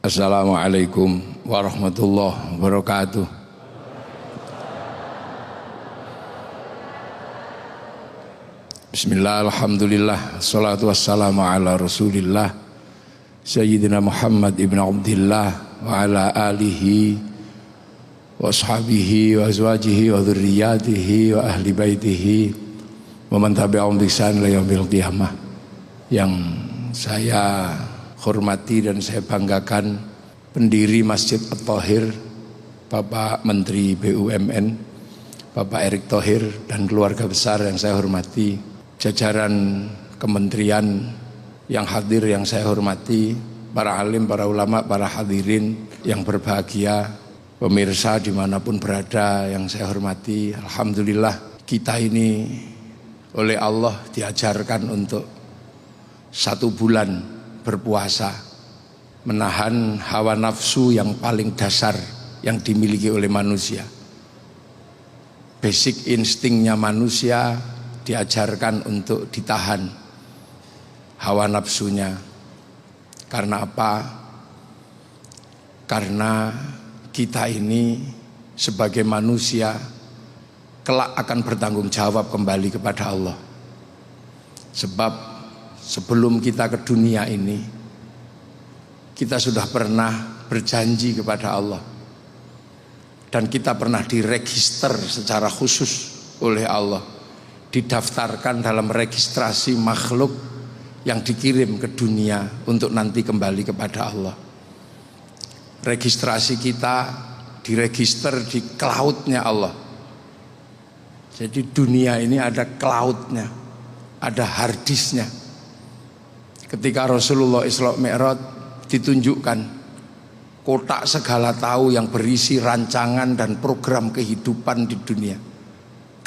Assalamualaikum warahmatullahi wabarakatuh. Bismillah, alhamdulillah, salatu wassalamu ala rasulillah Sayyidina Muhammad ibn Abdillah wa ala alihi wa ashabihi wa azwajihi wa dhurriyatihi wa ahli baitihi wa man tabi'ahum bi ihsan ila yaumil qiyamah. Yang saya hormati dan saya banggakan pendiri Masjid At-Thohir, Bapak Menteri BUMN, Bapak Erick Thohir, dan keluarga besar yang saya hormati, jajaran kementerian yang hadir yang saya hormati, para alim, para ulama, para hadirin yang berbahagia, pemirsa dimanapun berada yang saya hormati. Alhamdulillah kita ini oleh Allah diajarkan untuk 1 bulan berpuasa, menahan hawa nafsu yang paling dasar yang dimiliki oleh manusia. Basic instingnya manusia diajarkan untuk ditahan hawa nafsunya. Karena apa? Karena kita ini sebagai manusia kelak akan bertanggung jawab kembali kepada Allah. Sebab sebelum kita ke dunia ini, kita sudah pernah berjanji kepada Allah. Dan kita pernah diregister secara khusus oleh Allah. Didaftarkan dalam registrasi makhluk yang dikirim ke dunia untuk nanti kembali kepada Allah. Registrasi kita diregister di cloud-nya Allah. Jadi dunia ini ada cloud-nya, ada hard disk-nya. Ketika Rasulullah Isra Mi'raj ditunjukkan kotak segala tahu yang berisi rancangan dan program kehidupan di dunia.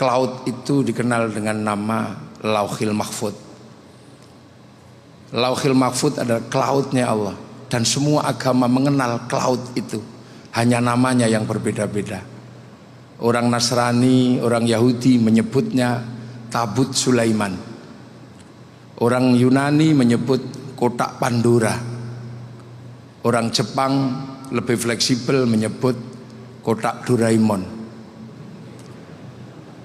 Cloud itu dikenal dengan nama Lauhil Mahfud. Lauhil Mahfud adalah cloud-nya Allah. Dan semua agama mengenal cloud itu. Hanya namanya yang berbeda-beda. Orang Nasrani, orang Yahudi menyebutnya Tabut Sulaiman. Orang Yunani menyebut kotak Pandora. Orang Jepang lebih fleksibel menyebut kotak Doraemon.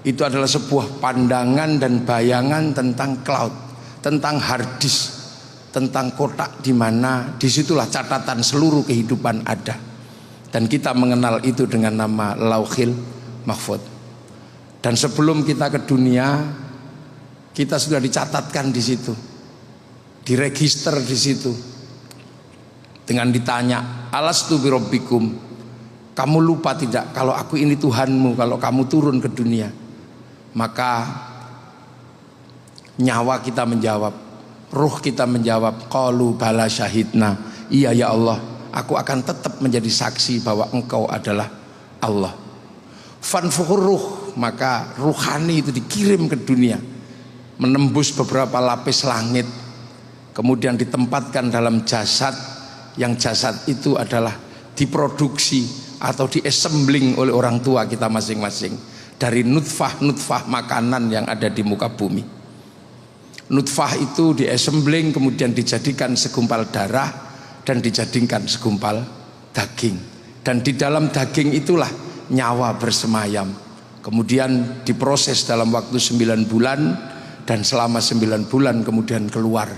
Itu adalah sebuah pandangan dan bayangan tentang cloud, tentang hard disk, tentang kotak di mana disitulah catatan seluruh kehidupan ada. Dan kita mengenal itu dengan nama Lauhil Mahfud. Dan sebelum kita ke dunia, kita sudah dicatatkan di situ, diregister di situ. Dengan ditanya, alastu birabbikum, kamu lupa tidak kalau aku ini Tuhanmu kalau kamu turun ke dunia? Maka nyawa kita menjawab, ruh kita menjawab, qalu bala syahidna, iya ya Allah, aku akan tetap menjadi saksi bahwa engkau adalah Allah. Fanfuhur ruh, maka ruhani itu dikirim ke dunia, menembus beberapa lapis langit, kemudian ditempatkan dalam jasad, yang jasad itu adalah diproduksi atau diesembling oleh orang tua kita masing-masing dari nutfah makanan yang ada di muka bumi. Nutfah itu diesembling, kemudian dijadikan segumpal darah dan dijadikan segumpal daging, dan di dalam daging itulah nyawa bersemayam. Kemudian diproses dalam waktu 9 bulan, dan selama 9 bulan kemudian keluar.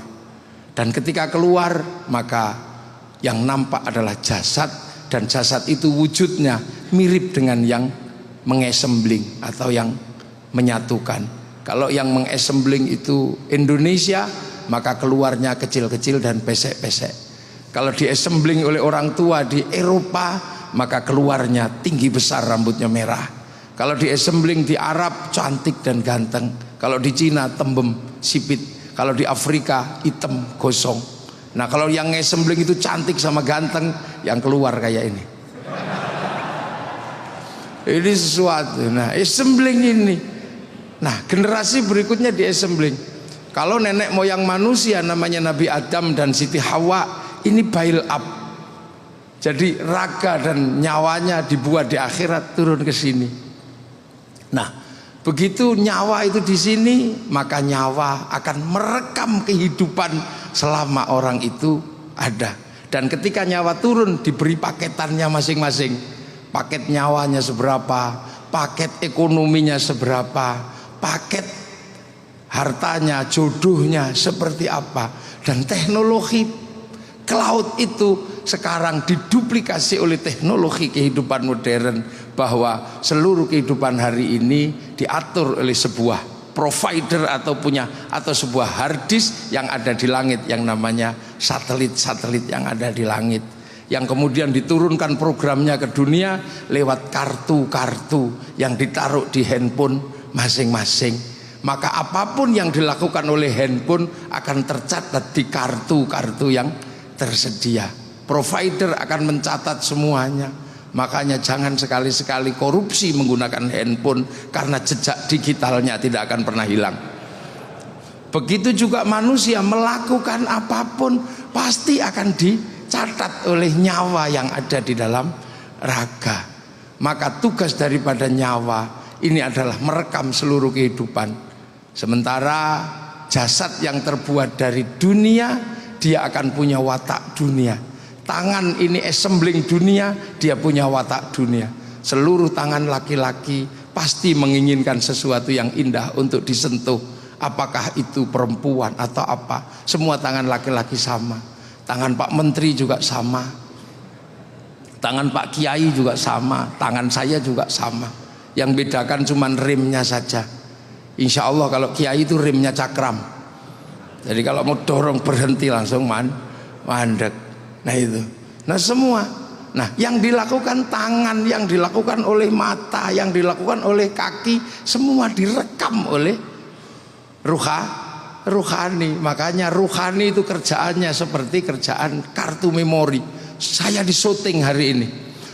Dan ketika keluar, maka yang nampak adalah jasad, dan jasad itu wujudnya mirip dengan yang mengesembling atau yang menyatukan. Kalau yang mengesembling itu Indonesia, maka keluarnya kecil-kecil dan pesek-pesek. Kalau diesembling oleh orang tua di Eropa, maka keluarnya tinggi besar, rambutnya merah. Kalau diesembling di Arab, cantik dan ganteng. Kalau di Cina, tembem sipit. Kalau di Afrika, hitam gosong. Nah, kalau yang ngesembling itu cantik sama ganteng, yang keluar kayak ini. Ini sesuatu. Nah, assembling ini. Nah, generasi berikutnya diesembling. Kalau nenek moyang manusia namanya Nabi Adam dan Siti Hawa, ini bail up. Jadi raga dan nyawanya dibuat di akhirat turun ke sini. Nah, begitu nyawa itu di sini, maka nyawa akan merekam kehidupan selama orang itu ada. Dan ketika nyawa turun diberi paketannya masing-masing. Paket nyawanya seberapa, paket ekonominya seberapa, paket hartanya, jodohnya seperti apa. Dan teknologi cloud itu sekarang diduplikasi oleh teknologi kehidupan modern, bahwa seluruh kehidupan hari ini diatur oleh sebuah provider atau sebuah hard disk yang ada di langit, yang namanya satelit-satelit yang ada di langit, yang kemudian diturunkan programnya ke dunia lewat kartu-kartu yang ditaruh di handphone masing-masing. Maka apapun yang dilakukan oleh handphone akan tercatat di kartu-kartu yang tersedia. Provider akan mencatat semuanya. Makanya jangan sekali-sekali korupsi menggunakan handphone, karena jejak digitalnya tidak akan pernah hilang. Begitu juga manusia melakukan apapun pasti akan dicatat oleh nyawa yang ada di dalam raga. Maka tugas daripada nyawa ini adalah merekam seluruh kehidupan. Sementara jasad yang terbuat dari dunia, dia akan punya watak dunia. Tangan ini assembling dunia, dia punya watak dunia. Seluruh tangan laki-laki pasti menginginkan sesuatu yang indah untuk disentuh. Apakah itu perempuan atau apa, semua tangan laki-laki sama. Tangan Pak Menteri juga sama, tangan Pak Kiai juga sama, tangan saya juga sama. Yang bedakan cuma rimnya saja. Insya Allah kalau Kiai itu rimnya cakram, jadi kalau mau dorong berhenti langsung mandek. Nah itu, nah semua, nah yang dilakukan tangan, yang dilakukan oleh mata, yang dilakukan oleh kaki, semua direkam oleh ruhani. Makanya ruhani itu kerjaannya seperti kerjaan kartu memori. Saya di syuting hari ini,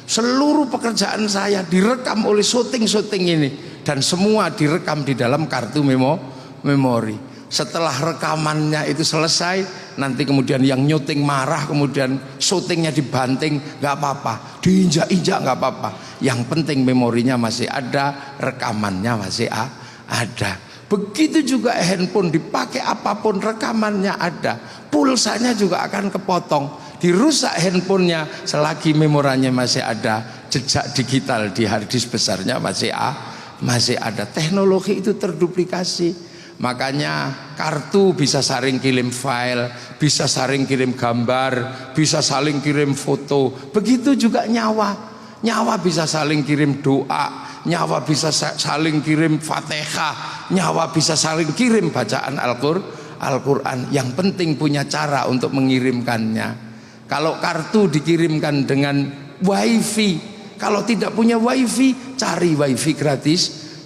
seluruh pekerjaan saya direkam oleh syuting ini, dan semua direkam di dalam kartu memori. Setelah rekamannya itu selesai, nanti kemudian yang nyuting marah, kemudian syutingnya dibanting, nggak apa-apa, diinjak-injak nggak apa-apa. Yang penting memorinya masih ada, rekamannya masih ada. Begitu juga handphone dipakai apapun, rekamannya ada, pulsanya juga akan kepotong, dirusak handphonenya, selagi memoranya masih ada, jejak digital di hard disk besarnya masih ada. Teknologi itu terduplikasi. Makanya kartu bisa saling kirim file, bisa saling kirim gambar, bisa saling kirim foto. Begitu juga nyawa bisa saling kirim doa, nyawa bisa saling kirim Fatihah, nyawa bisa saling kirim bacaan Al-Quran. Yang penting punya cara untuk mengirimkannya. Kalau kartu dikirimkan dengan wifi, kalau tidak punya wifi, cari wifi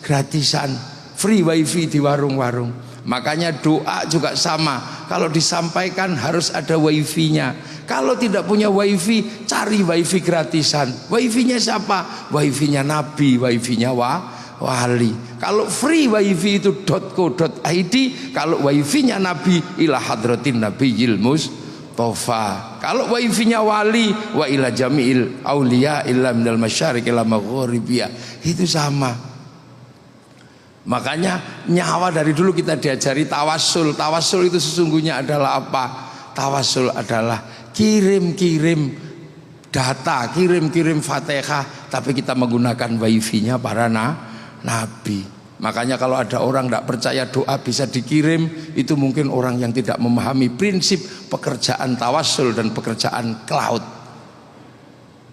gratisan, free wifi di warung-warung. Makanya doa juga sama, kalau disampaikan harus ada wifi-nya. Kalau tidak punya wifi, cari wifi gratisan. Wifi-nya siapa? Wifi-nya Nabi, wifi-nya wali. Kalau free wifi itu .co.id, kalau wifi-nya Nabi ila hadratin nabiyil mustofa. Kalau wifi-nya wali wa ila jami'il auliya illa minal masyariq ila maghribiyah, itu sama. Makanya nyawa dari dulu kita diajari tawasul. Tawasul itu sesungguhnya adalah apa? Tawasul adalah kirim-kirim data, kirim-kirim Fatihah, tapi kita menggunakan wifi-nya para nabi. Makanya kalau ada orang tidak percaya doa bisa dikirim, itu mungkin orang yang tidak memahami prinsip pekerjaan tawasul dan pekerjaan cloud.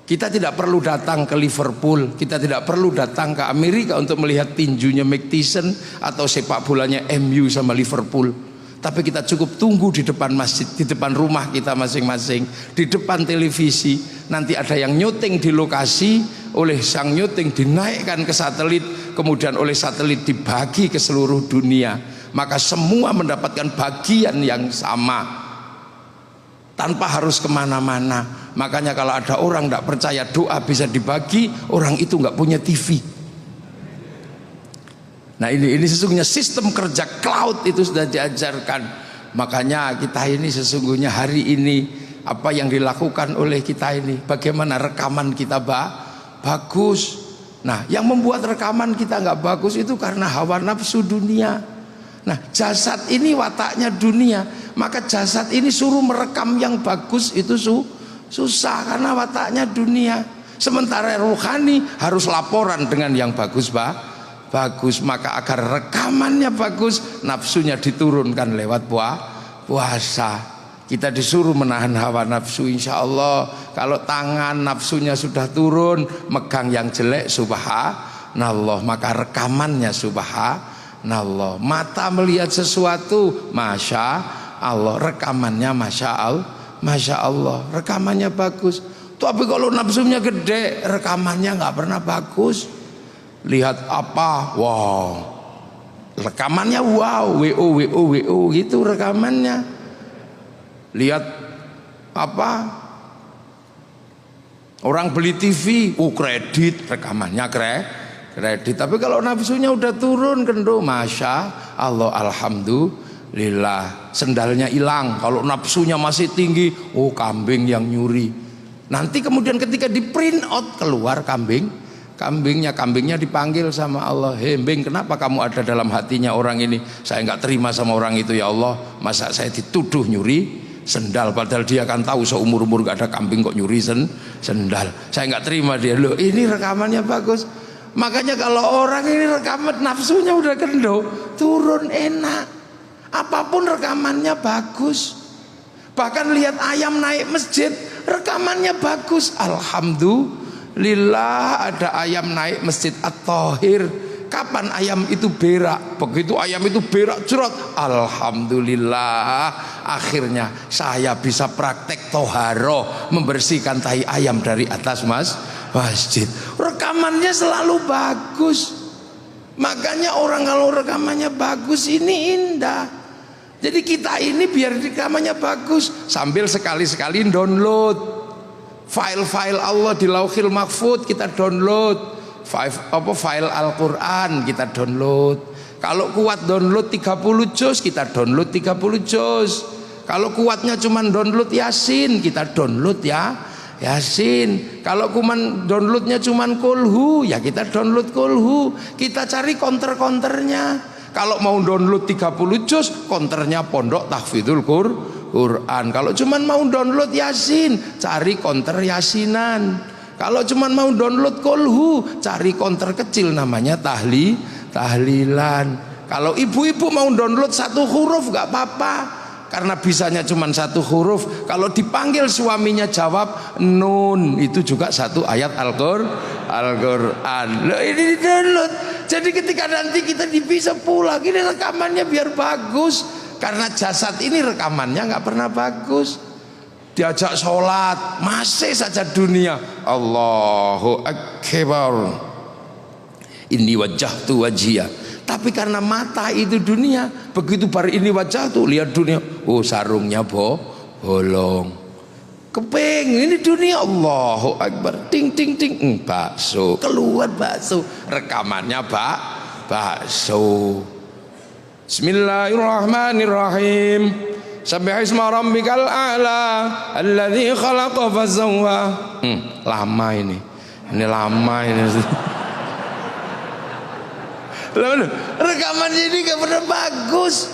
Kita tidak perlu datang ke Liverpool, kita tidak perlu datang ke Amerika untuk melihat tinjunya Mike Tyson atau sepak bolanya MU sama Liverpool. Tapi kita cukup tunggu di depan masjid, di depan rumah kita masing-masing, di depan televisi. Nanti ada yang nyuting di lokasi, oleh sang nyuting dinaikkan ke satelit, kemudian oleh satelit dibagi ke seluruh dunia. Maka semua mendapatkan bagian yang sama, tanpa harus kemana-mana. Makanya kalau ada orang tidak percaya doa bisa dibagi, orang itu nggak punya TV. Nah ini sesungguhnya sistem kerja cloud itu sudah diajarkan. Makanya kita ini sesungguhnya hari ini apa yang dilakukan oleh kita ini, bagaimana rekaman kita bagus. Nah yang membuat rekaman kita nggak bagus itu karena hawa nafsu dunia. Nah jasad ini wataknya dunia, maka jasad ini suruh merekam yang bagus itu Susah karena wataknya dunia. Sementara rohani harus laporan dengan yang bagus, bagus. Maka agar rekamannya bagus, nafsunya diturunkan lewat puasa. Kita disuruh menahan hawa nafsu, insya Allah. Kalau tangan nafsunya sudah turun, megang yang jelek, subhanallah, maka rekamannya subhanallah. Mata melihat sesuatu, masya Allah, rekamannya masya Allah, rekamannya bagus. Tapi kalau nafsunya gede, rekamannya nggak pernah bagus. Lihat apa, wow, rekamannya wow, wo gitu rekamannya. Lihat apa, orang beli TV, kredit, rekamannya kredit. Tapi kalau nafsunya udah turun kendo, masya Allah, alhamdulillah, sendalnya hilang. Kalau nafsunya masih tinggi, kambing yang nyuri. Nanti kemudian ketika di print out keluar kambingnya dipanggil sama Allah. Hei Bing, kenapa kamu ada dalam hatinya orang ini? Saya nggak terima sama orang itu ya Allah. Masa saya dituduh nyuri sendal, padahal dia kan tahu seumur-umur gak ada kambing kok nyuri sendal. Saya nggak terima dia. Loh, ini rekamannya bagus. Makanya kalau orang ini rekaman nafsunya udah kendo, turun enak. Apapun rekamannya bagus. Bahkan lihat ayam naik masjid, rekamannya bagus. Alhamdulillah ada ayam naik masjid At-Thahir. Kapan ayam itu berak? Begitu ayam itu berak cerot, alhamdulillah, akhirnya saya bisa praktek toharo, membersihkan tai ayam dari atas masjid. Rekamannya selalu bagus. Makanya orang kalau rekamannya bagus ini indah. Jadi kita ini biar rekamannya bagus, sambil sekali-sekali download file-file Allah di Lauhil Mahfud, kita download file Al-Quran, kita download. Kalau kuat download 30 juz, kita download 30 juz. Kalau kuatnya cuma download Yasin, kita download ya Yasin. Kalau kuman downloadnya cuma kulhu, ya kita download kulhu. Kita cari counter-counternya. Kalau mau download 30 juz, counternya pondok tahfidzul Quran. Kalau cuma mau download Yasin, cari counter Yasinan. Kalau cuma mau download kolhu, cari counter kecil namanya tahlilan. Kalau ibu-ibu mau download satu huruf gak apa-apa, karena bisanya cuma satu huruf. Kalau dipanggil suaminya jawab nun, itu juga satu ayat Al-Quran. Loh, ini di download. Jadi ketika nanti kita bisa pulang, ini rekamannya biar bagus. Karena jasad ini rekamannya gak pernah bagus. Diajak sholat masih saja dunia. Allahu Akbar, ini wajjahtu wajhiya. Tapi karena mata itu dunia, begitu bar ini wajah tuh lihat dunia, sarungnya bolong. Keping ini dunia, Allahu Akbar, ting ting ting, bakso keluar, bakso rekamannya bakso. Bismillahirrahmanirrahim. Sabbihisma rabbikal a'la alladzi khalaqa fasawwa. Lama ini lama ini. Rekamannya ini gak pernah bagus.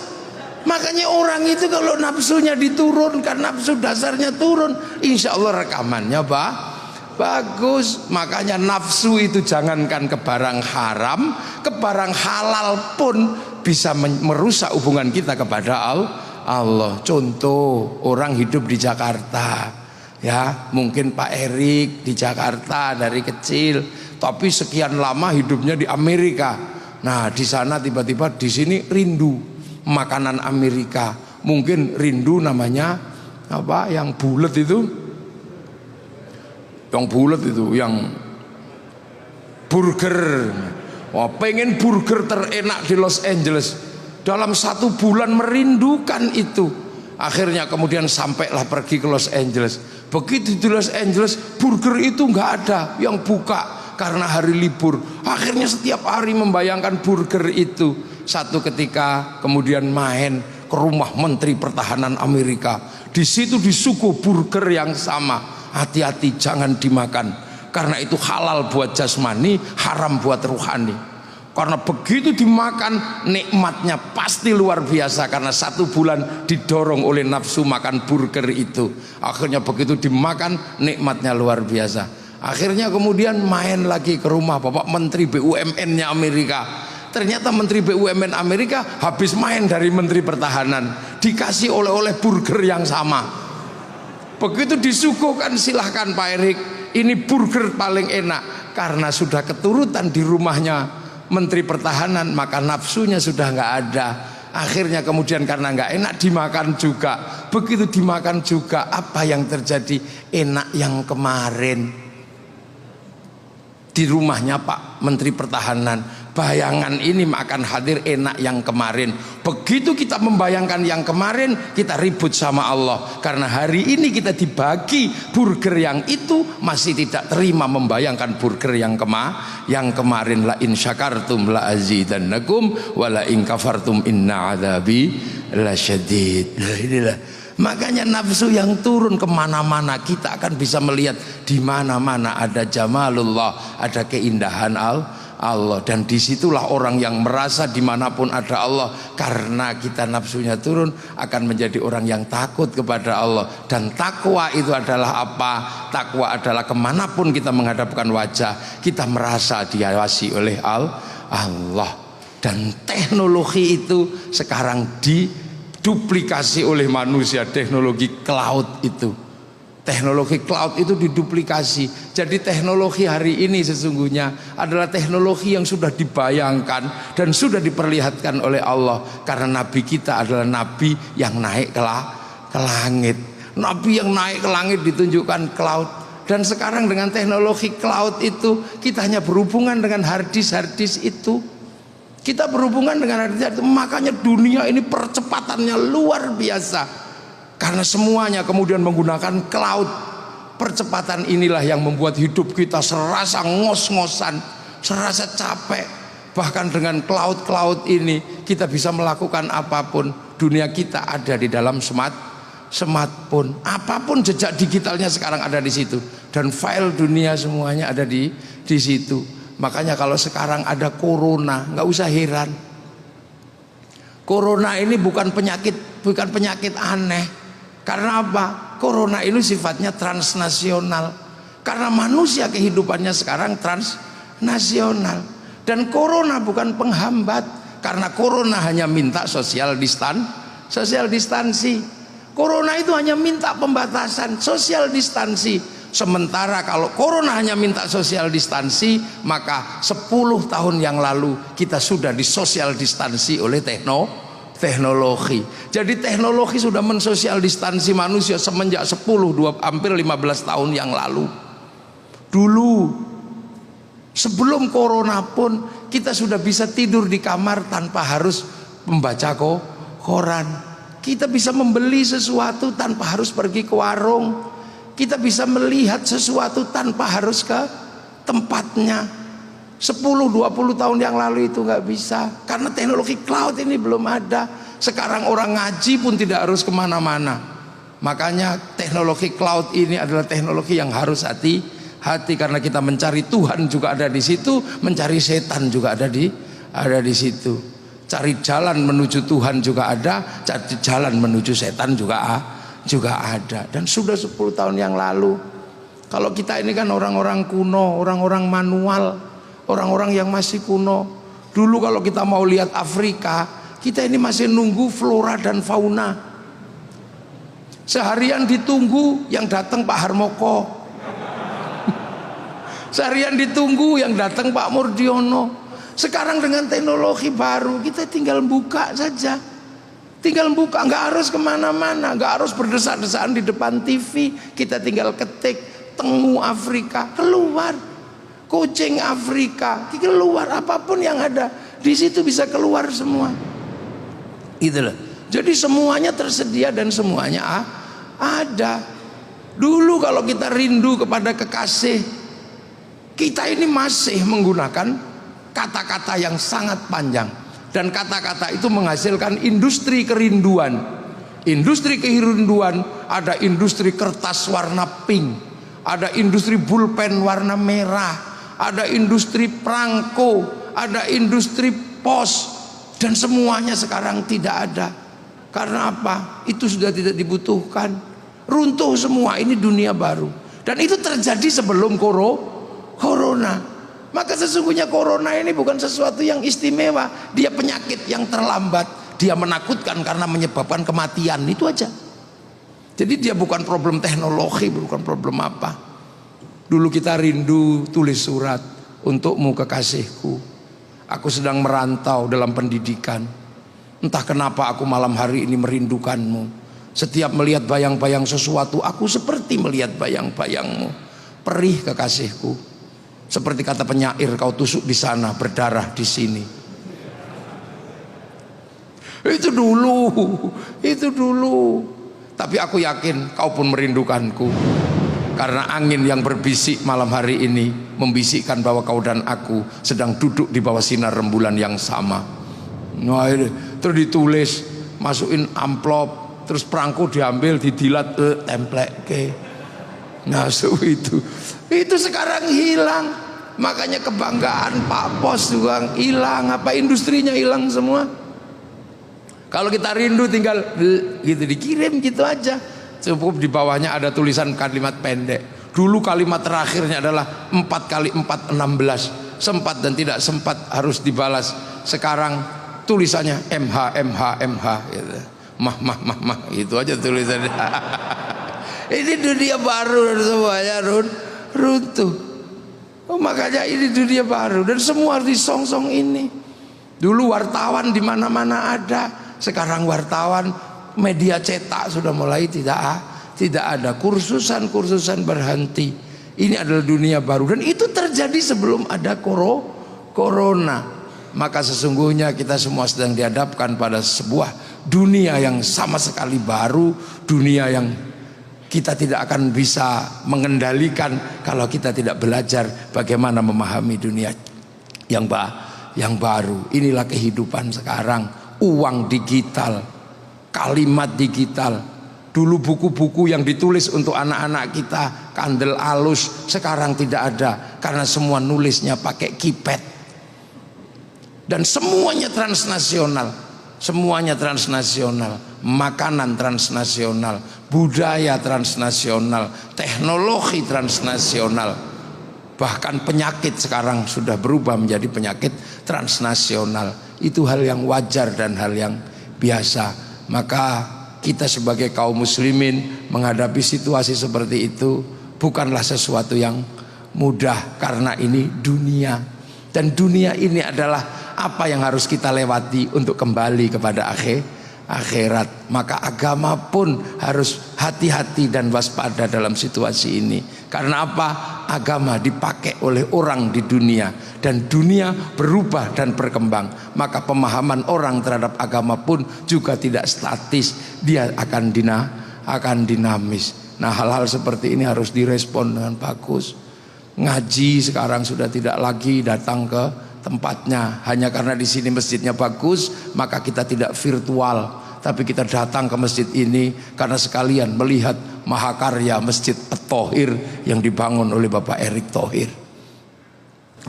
Makanya orang itu kalau nafsunya diturunkan, nafsu dasarnya turun, insya Allah rekamannya bagus. Makanya nafsu itu jangankan ke barang haram, ke barang halal pun bisa merusak hubungan kita kepada Allah. Contoh, orang hidup di Jakarta, ya mungkin Pak Erik di Jakarta dari kecil, tapi sekian lama hidupnya di Amerika. Nah di sana tiba-tiba di sini rindu makanan Amerika, mungkin rindu namanya apa? Yang bulat itu, yang burger. Wah, pengen burger terenak di Los Angeles. Dalam 1 bulan merindukan itu. Akhirnya kemudian sampailah pergi ke Los Angeles. Begitu di Los Angeles, burger itu nggak ada yang buka karena hari libur. Akhirnya setiap hari membayangkan burger itu. Satu ketika kemudian main ke rumah Menteri Pertahanan Amerika. Di situ disuguh burger yang sama. Hati-hati jangan dimakan, karena itu halal buat jasmani, haram buat ruhani. Karena begitu dimakan, nikmatnya pasti luar biasa. Karena 1 bulan didorong oleh nafsu makan burger itu. Akhirnya begitu dimakan, nikmatnya luar biasa. Akhirnya kemudian main lagi ke rumah Bapak Menteri BUMN-nya Amerika. Ternyata Menteri BUMN Amerika habis main dari Menteri Pertahanan, dikasih oleh-oleh burger yang sama. Begitu disuguhkan, silahkan Pak Erik, ini burger paling enak. Karena sudah keturutan di rumahnya Menteri Pertahanan, maka nafsunya sudah nggak ada. Akhirnya kemudian karena nggak enak dimakan juga. Begitu dimakan juga, apa yang terjadi? Enak yang kemarin di rumahnya Pak Menteri Pertahanan. Bayangan ini akan hadir enak yang kemarin. Begitu kita membayangkan yang kemarin, kita ribut sama Allah. Karena hari ini kita dibagi burger yang itu, masih tidak terima membayangkan burger yang kemarin. La in syakartum la azidannakum wa la in kafartum inna adzabi lasyadid. Inilah makanya nafsu yang turun kemana-mana, kita akan bisa melihat di mana-mana ada jamalullah, ada keindahan Allah. Dan disitulah orang yang merasa dimanapun ada Allah, karena kita nafsunya turun, akan menjadi orang yang takut kepada Allah. Dan takwa itu adalah apa? Takwa adalah kemanapun kita menghadapkan wajah, kita merasa diawasi oleh Allah. Dan teknologi itu sekarang diduplikasi oleh manusia. Teknologi cloud itu, teknologi cloud itu diduplikasi. Jadi teknologi hari ini sesungguhnya adalah teknologi yang sudah dibayangkan dan sudah diperlihatkan oleh Allah. Karena Nabi kita adalah Nabi yang naik ke langit. Nabi yang naik ke langit ditunjukkan cloud. Dan sekarang dengan teknologi cloud itu, kita hanya berhubungan dengan harddisk itu. Kita berhubungan dengan harddisk itu. Makanya dunia ini percepatannya luar biasa. Karena semuanya kemudian menggunakan cloud. Percepatan inilah yang membuat hidup kita serasa ngos-ngosan, serasa capek. Bahkan dengan cloud ini kita bisa melakukan apapun. Dunia kita ada di dalam smartphone. Apapun jejak digitalnya sekarang ada di situ. Dan file dunia semuanya ada di situ. Makanya kalau sekarang ada corona, nggak usah heran. Corona ini bukan penyakit aneh. Karena apa? Corona ini sifatnya transnasional. Karena manusia kehidupannya sekarang transnasional. Dan corona bukan penghambat. Karena corona hanya minta social distansi. Corona itu hanya minta pembatasan social distansi. Sementara kalau corona hanya minta social distansi, maka 10 tahun yang lalu kita sudah di social distansi oleh teknologi. Jadi teknologi sudah mensosial distansi manusia semenjak 10, hampir 15 tahun yang lalu. Dulu sebelum corona pun kita sudah bisa tidur di kamar tanpa harus membaca koran. Kita bisa membeli sesuatu tanpa harus pergi ke warung. Kita bisa melihat sesuatu tanpa harus ke tempatnya. 10-20 tahun yang lalu itu nggak bisa, karena teknologi cloud ini belum ada. Sekarang orang ngaji pun tidak harus kemana-mana. Makanya teknologi cloud ini adalah teknologi yang harus hati-hati, karena kita mencari Tuhan juga ada di situ, mencari setan juga ada di situ. Cari jalan menuju Tuhan juga ada, cari jalan menuju setan juga ada. Dan sudah 10 tahun yang lalu. Kalau kita ini kan orang-orang kuno, orang-orang manual, orang-orang yang masih kuno. Dulu kalau kita mau lihat Afrika, kita ini masih nunggu flora dan fauna. Seharian ditunggu yang datang Pak Harmoko. Seharian ditunggu yang datang Pak Murdiono. Sekarang dengan teknologi baru, kita tinggal buka saja. Tinggal buka, nggak harus kemana-mana, nggak harus berdesak-desakan di depan TV. Kita tinggal ketik tengu Afrika, keluar. Kucing Afrika, keluar. Apapun yang ada di situ bisa keluar semua. Itulah. Jadi semuanya tersedia dan semuanya ada. Dulu kalau kita rindu kepada kekasih, kita ini masih menggunakan kata-kata yang sangat panjang. Dan kata-kata itu menghasilkan industri kerinduan. Industri kerinduan, ada industri kertas warna pink, ada industri pulpen warna merah, ada industri perangko, ada industri pos, dan semuanya sekarang tidak ada. Karena apa? Itu sudah tidak dibutuhkan. Runtuh semua, ini dunia baru. Dan itu terjadi sebelum corona. Maka sesungguhnya corona ini bukan sesuatu yang istimewa. Dia penyakit yang terlambat. Dia menakutkan karena menyebabkan kematian, itu aja. Jadi dia bukan problem teknologi, bukan problem apa. Dulu kita rindu tulis surat, untukmu kekasihku, aku sedang merantau dalam pendidikan. Entah kenapa aku malam hari ini merindukanmu. Setiap melihat bayang-bayang sesuatu, aku seperti melihat bayang-bayangmu. Perih kekasihku, seperti kata penyair, kau tusuk di sana, berdarah di sini. Itu dulu. Tapi aku yakin kau pun merindukanku. Karena angin yang berbisik malam hari ini membisikkan bahwa kau dan aku sedang duduk di bawah sinar rembulan yang sama. Nah, ini terus ditulis, masukin amplop, terus perangko diambil, didilat, templek ke. Nah, itu sekarang hilang. Makanya kebanggaan Pak Pos juga hilang. Apa industrinya hilang semua? Kalau kita rindu tinggal gitu dikirim gitu aja. Cukup di bawahnya ada tulisan kalimat pendek. Dulu kalimat terakhirnya adalah 4 kali 4 16. Sempat dan tidak sempat harus dibalas. Sekarang tulisannya MH gitu. Mah itu aja tulisannya. Ini dunia baru dan semuanya runtuh. Makanya ini dunia baru dan semua harus disongsong ini. Dulu wartawan di mana-mana ada. Sekarang wartawan media cetak sudah mulai tidak ada. Kursusan berhenti. Ini adalah dunia baru dan itu terjadi sebelum ada corona. Maka sesungguhnya kita semua sedang dihadapkan pada sebuah dunia yang sama sekali baru, dunia yang kita tidak akan bisa mengendalikan kalau kita tidak belajar bagaimana memahami dunia yang baru. Inilah kehidupan sekarang. Uang digital, kalimat digital. Dulu buku-buku yang ditulis untuk anak-anak kita, kandel alus, sekarang tidak ada karena semua nulisnya pakai keypad. Dan semuanya transnasional. Makanan transnasional, budaya transnasional, teknologi transnasional. Bahkan penyakit sekarang sudah berubah menjadi penyakit transnasional. Itu hal yang wajar dan hal yang biasa. Maka kita sebagai kaum muslimin menghadapi situasi seperti itu bukanlah sesuatu yang mudah, karena ini dunia. Dan dunia ini adalah apa yang harus kita lewati untuk kembali kepada akhirat. Maka agama pun harus hati-hati dan waspada dalam situasi ini. Karena apa? Agama dipakai oleh orang di dunia dan dunia berubah dan berkembang. Maka pemahaman orang terhadap agama pun juga tidak statis, dia akan dinamis. Nah, hal-hal seperti ini harus direspon dengan bagus. Ngaji sekarang sudah tidak lagi datang ke tempatnya hanya karena di sini masjidnya bagus, maka kita tidak virtual, tapi kita datang ke masjid ini karena sekalian melihat mahakarya Masjid At-Thohir yang dibangun oleh Bapak Erick Thohir.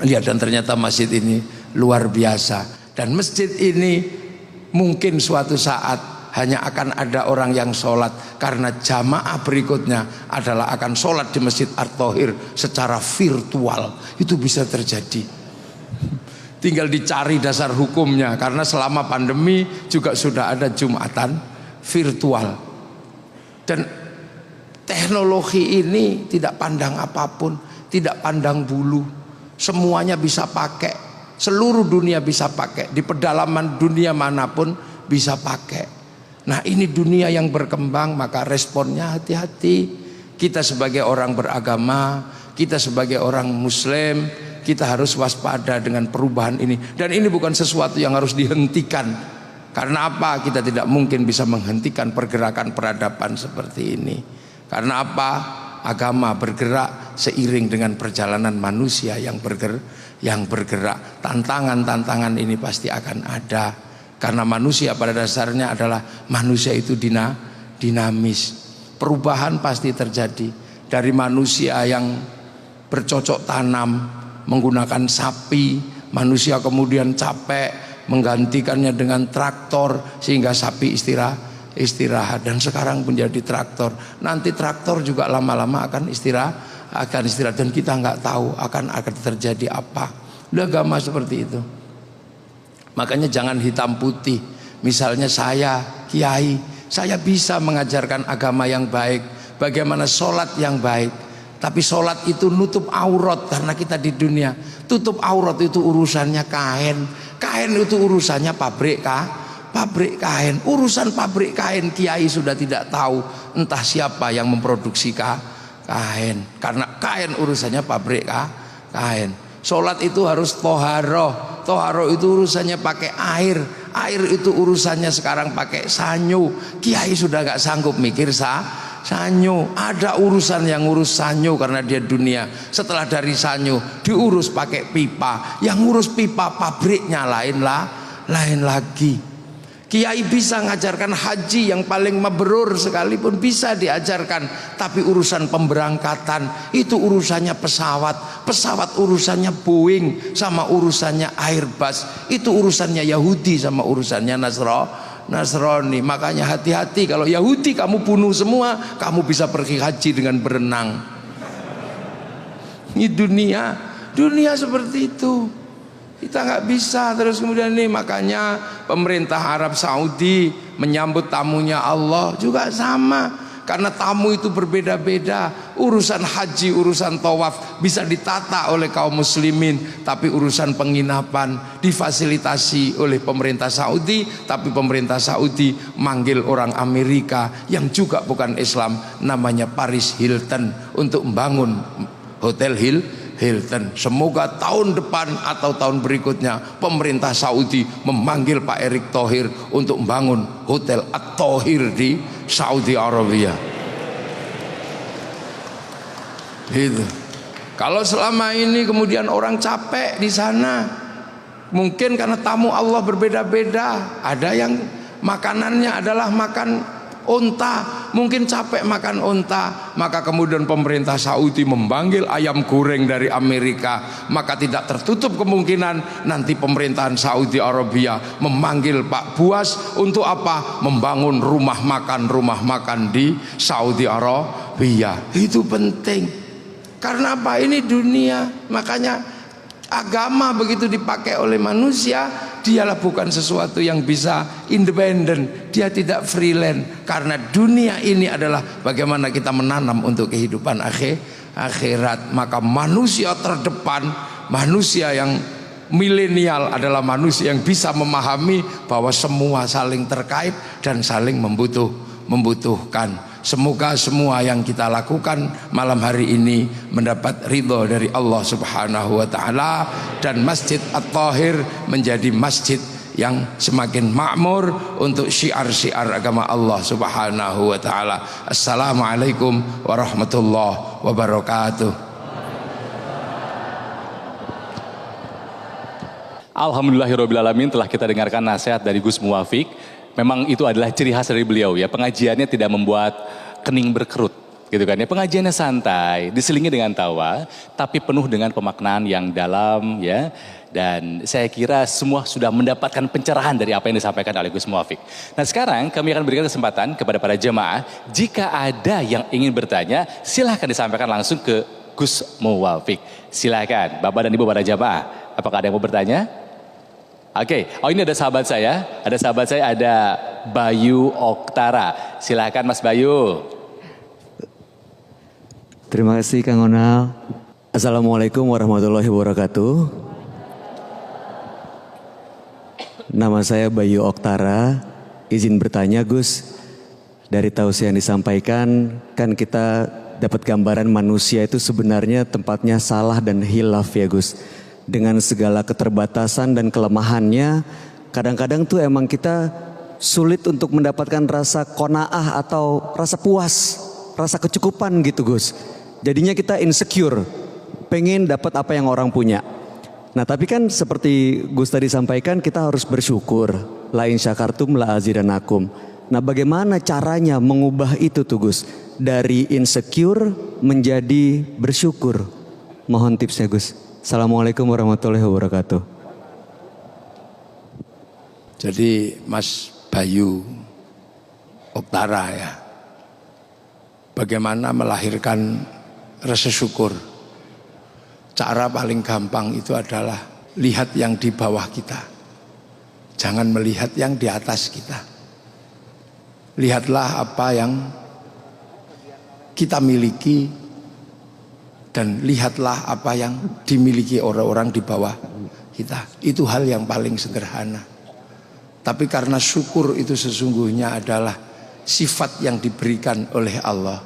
Lihat, dan ternyata masjid ini luar biasa. Dan masjid ini mungkin suatu saat hanya akan ada orang yang sholat, karena jamaah berikutnya adalah akan sholat di Masjid At-Thohir secara virtual. Itu bisa terjadi. Tinggal dicari dasar hukumnya, karena selama pandemi juga sudah ada Jumatan virtual. Dan teknologi ini tidak pandang apapun, tidak pandang bulu, semuanya bisa pakai, seluruh dunia bisa pakai, di pedalaman dunia manapun bisa pakai. Nah, ini dunia yang berkembang, maka responnya hati-hati. Kita sebagai orang beragama, kita sebagai orang muslim, kita harus waspada dengan perubahan ini. Dan ini bukan sesuatu yang harus dihentikan. Karena apa? Kita tidak mungkin bisa menghentikan pergerakan peradaban seperti ini. Karena apa? Agama bergerak seiring dengan perjalanan manusia yang bergerak. Tantangan-tantangan ini pasti akan ada. Karena manusia pada dasarnya adalah manusia itu dinamis. Perubahan pasti terjadi. Dari manusia yang bercocok tanam, menggunakan sapi, Manusia kemudian capek menggantikannya dengan traktor sehingga sapi istirahat, dan sekarang menjadi traktor. Nanti traktor juga lama-lama akan istirahat dan kita nggak tahu akan terjadi apa. Udah agama seperti itu. Makanya jangan hitam putih. Misalnya saya kiai, saya bisa mengajarkan agama yang baik, bagaimana sholat yang baik. Tapi sholat itu nutup aurat, karena kita di dunia tutup aurat itu urusannya kain. Kain itu urusannya pabrik kain. Urusan pabrik kain kiai sudah tidak tahu entah siapa yang memproduksi kain, karena kain urusannya pabrik kain. Sholat itu harus toharoh. Toharoh itu urusannya pakai air. Air itu urusannya sekarang pakai sanyo. Kiai sudah gak sanggup mikir sanyo. Ada urusan yang ngurus sanyo karena dia dunia. Setelah dari sanyo diurus pakai pipa. Yang ngurus pipa pabriknya lain lagi. Kiai bisa ngajarkan haji yang paling mabrur sekalipun bisa diajarkan, tapi urusan pemberangkatan itu urusannya pesawat urusannya Boeing sama urusannya Airbus, itu urusannya Yahudi sama urusannya Nasrani. Makanya hati-hati, kalau Yahudi kamu bunuh semua, kamu bisa pergi haji dengan berenang. Ini dunia seperti itu. Kita nggak bisa terus kemudian ini. Makanya pemerintah Arab Saudi menyambut tamunya Allah juga sama, karena tamu itu berbeda-beda. Urusan haji, urusan tawaf bisa ditata oleh kaum muslimin, tapi urusan penginapan difasilitasi oleh pemerintah Saudi. Tapi pemerintah Saudi manggil orang Amerika yang juga bukan Islam, namanya Paris Hilton, untuk membangun Hotel Hilton. Semoga tahun depan atau tahun berikutnya pemerintah Saudi memanggil Pak Erick Thohir untuk membangun Hotel At-Thohir di Saudi Arabia. Gitu. Kalau selama ini kemudian orang capek di sana, mungkin karena tamu Allah berbeda-beda. Ada yang makanannya adalah makan unta, mungkin capek makan unta, maka kemudian pemerintah Saudi memanggil ayam goreng dari Amerika. Maka tidak tertutup kemungkinan nanti pemerintahan Saudi Arabia memanggil Pak Buas untuk apa? Membangun rumah makan di Saudi Arabia. Itu penting. Karena apa? Ini dunia. Makanya agama begitu dipakai oleh manusia, dialah bukan sesuatu yang bisa independen, dia tidak freelance. Karena dunia ini adalah bagaimana kita menanam untuk kehidupan akhirat. Maka manusia terdepan, manusia yang milenial adalah manusia yang bisa memahami bahwa semua saling terkait dan saling membutuhkan. Semoga semua yang kita lakukan malam hari ini mendapat ridho dari Allah Subhanahu wa ta'ala, dan Masjid At-Thohir menjadi masjid yang semakin makmur untuk syiar-syiar agama Allah Subhanahu wa ta'ala. Assalamualaikum warahmatullahi wabarakatuh. Alhamdulillahirrabbilalamin, telah kita dengarkan nasihat dari Gus Muwafiq. Memang itu adalah ciri khas dari beliau ya, pengajiannya tidak membuat kening berkerut gitu kan ya. Pengajiannya santai, diselingi dengan tawa, tapi penuh dengan pemaknaan yang dalam ya. Dan saya kira semua sudah mendapatkan pencerahan dari apa yang disampaikan oleh Gus Muwafiq. Nah sekarang kami akan berikan kesempatan kepada para jemaah, jika ada yang ingin bertanya silahkan disampaikan langsung ke Gus Muwafiq. Silahkan Bapak dan Ibu para jemaah, apakah ada yang mau bertanya? Oke, oh ini ada sahabat saya, ada Bayu Oktara. Silahkan Mas Bayu. Terima kasih Kang Onal. Assalamualaikum warahmatullahi wabarakatuh. Nama saya Bayu Oktara. Izin bertanya Gus, dari tausiah yang disampaikan kan kita dapat gambaran manusia itu sebenarnya tempatnya salah dan hilaf ya Gus. Dengan segala keterbatasan dan kelemahannya, kadang-kadang tuh emang kita sulit untuk mendapatkan rasa qanaah atau rasa puas, rasa kecukupan gitu Gus. Jadinya kita insecure, pengen dapat apa yang orang punya. Nah tapi kan seperti Gus tadi sampaikan, kita harus bersyukur. La in syakartum la azidanakum. Nah bagaimana caranya mengubah itu tuh Gus? Dari insecure menjadi bersyukur. Mohon tipsnya Gus. Assalamualaikum warahmatullahi wabarakatuh. Jadi Mas Bayu Oktara ya, bagaimana melahirkan rasa syukur. Cara paling gampang itu adalah lihat yang di bawah kita, jangan melihat yang di atas kita. Lihatlah apa yang kita miliki dan lihatlah apa yang dimiliki orang-orang di bawah kita. Itu hal yang paling sederhana. Tapi karena syukur itu sesungguhnya adalah sifat yang diberikan oleh Allah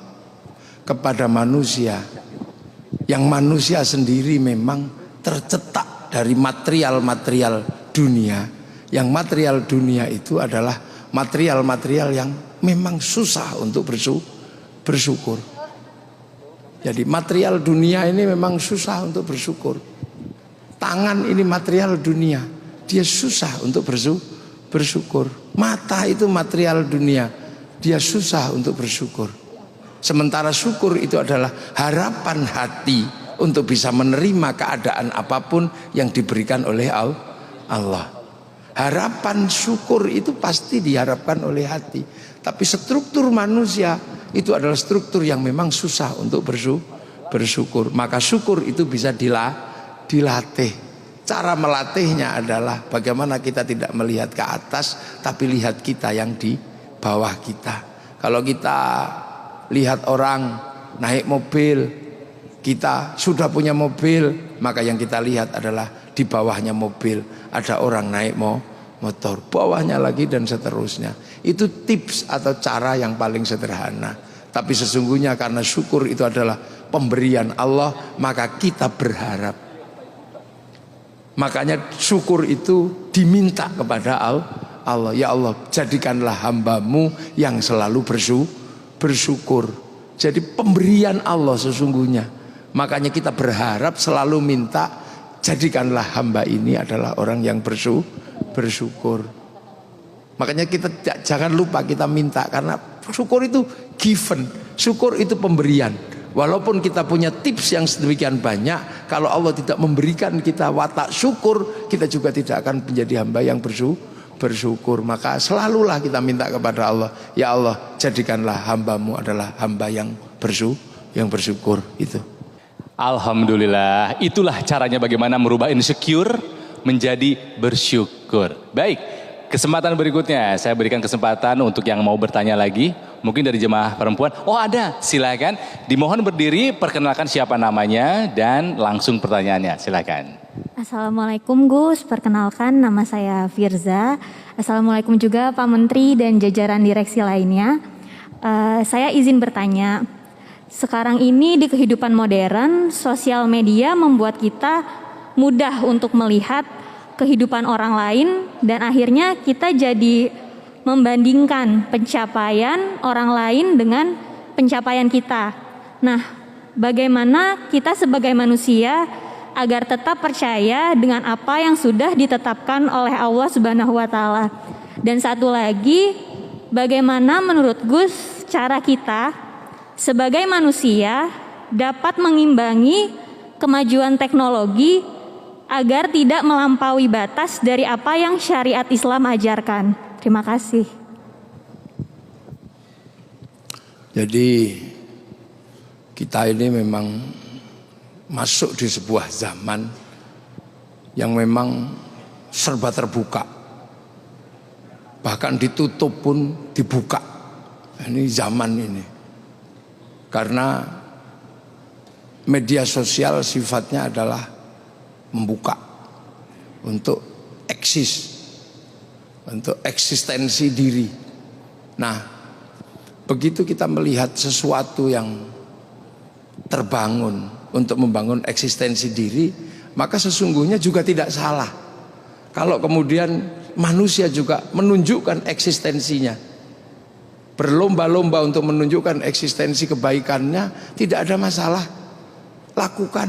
kepada manusia, yang manusia sendiri memang tercetak dari material-material dunia. Yang material dunia itu adalah material-material yang memang susah untuk bersyukur. Jadi material dunia ini memang susah untuk bersyukur. Tangan ini material dunia, dia susah untuk bersyukur. Mata itu material dunia, dia susah untuk bersyukur. Sementara syukur itu adalah harapan hati untuk bisa menerima keadaan apapun yang diberikan oleh Allah. Harapan syukur itu pasti diharapkan oleh hati. Tapi struktur manusia itu adalah struktur yang memang susah untuk bersyukur. Maka syukur itu bisa dilatih. Cara melatihnya adalah bagaimana kita tidak melihat ke atas, tapi lihat kita yang di bawah kita. Kalau kita lihat orang naik mobil, kita sudah punya mobil, maka yang kita lihat adalah di bawahnya mobil ada orang naik motor, bawahnya lagi dan seterusnya. Itu tips atau cara yang paling sederhana. Tapi sesungguhnya karena syukur itu adalah pemberian Allah, maka kita berharap. Makanya syukur itu diminta kepada Allah. Ya Allah, jadikanlah hambamu yang selalu bersyukur. Jadi pemberian Allah sesungguhnya. Makanya kita berharap selalu minta, jadikanlah hamba ini adalah orang yang bersyukur. Makanya kita jangan lupa kita minta, karena syukur itu given, syukur itu pemberian. Walaupun kita punya tips yang sedemikian banyak, kalau Allah tidak memberikan kita watak syukur, kita juga tidak akan menjadi hamba yang bersyukur. Maka selalulah kita minta kepada Allah, ya Allah, jadikanlah hambamu adalah hamba yang bersyukur. Itu. Alhamdulillah, itulah caranya bagaimana merubah insecure menjadi bersyukur. Baik, kesempatan berikutnya saya berikan kesempatan untuk yang mau bertanya lagi. Mungkin dari jemaah perempuan. Oh ada, silakan. Dimohon berdiri, perkenalkan siapa namanya dan langsung pertanyaannya. Silakan. Assalamualaikum Gus, perkenalkan nama saya Firza. Assalamualaikum juga Pak Menteri dan jajaran direksi lainnya. Saya izin bertanya. Sekarang ini di kehidupan modern, sosial media membuat kita mudah untuk melihat kehidupan orang lain dan akhirnya kita jadi membandingkan pencapaian orang lain dengan pencapaian kita. Nah, bagaimana kita sebagai manusia agar tetap percaya dengan apa yang sudah ditetapkan oleh Allah Subhanahu wa taala? Dan satu lagi, bagaimana menurut Gus cara kita sebagai manusia dapat mengimbangi kemajuan teknologi agar tidak melampaui batas dari apa yang syariat Islam ajarkan? Terima kasih. Jadi kita ini memang masuk di sebuah zaman yang memang serba terbuka. Bahkan ditutup pun dibuka. Ini zaman ini. Karena media sosial sifatnya adalah membuka untuk eksis, untuk eksistensi diri. Nah, begitu kita melihat sesuatu yang terbangun untuk membangun eksistensi diri, maka sesungguhnya juga tidak salah kalau kemudian manusia juga menunjukkan eksistensinya, berlomba-lomba untuk menunjukkan eksistensi kebaikannya. Tidak ada masalah, lakukan.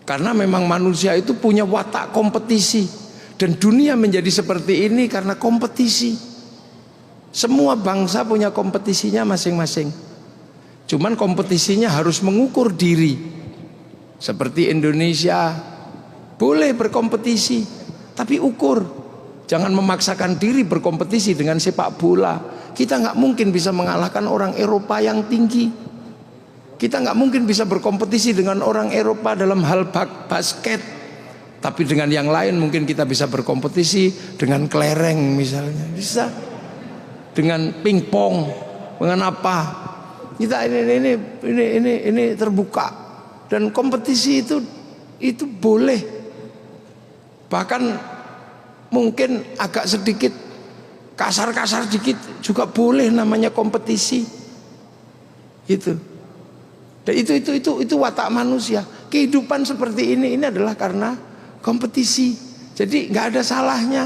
Karena memang manusia itu punya watak kompetisi. Dan dunia menjadi seperti ini karena kompetisi. Semua bangsa punya kompetisinya masing-masing. Cuman kompetisinya harus mengukur diri. Seperti Indonesia boleh berkompetisi, tapi ukur. Jangan memaksakan diri berkompetisi dengan sepak bola. Kita nggak mungkin bisa mengalahkan orang Eropa yang tinggi. Kita nggak mungkin bisa berkompetisi dengan orang Eropa dalam hal basket. Tapi dengan yang lain mungkin kita bisa berkompetisi dengan kelereng misalnya. Bisa. Dengan pingpong. Dengan apa? Kita ini terbuka. Dan kompetisi itu boleh. Bahkan mungkin agak sedikit kasar-kasar dikit juga boleh, namanya kompetisi. Itu. Dan itu watak manusia. Kehidupan seperti ini adalah karena kompetisi. Jadi nggak ada salahnya.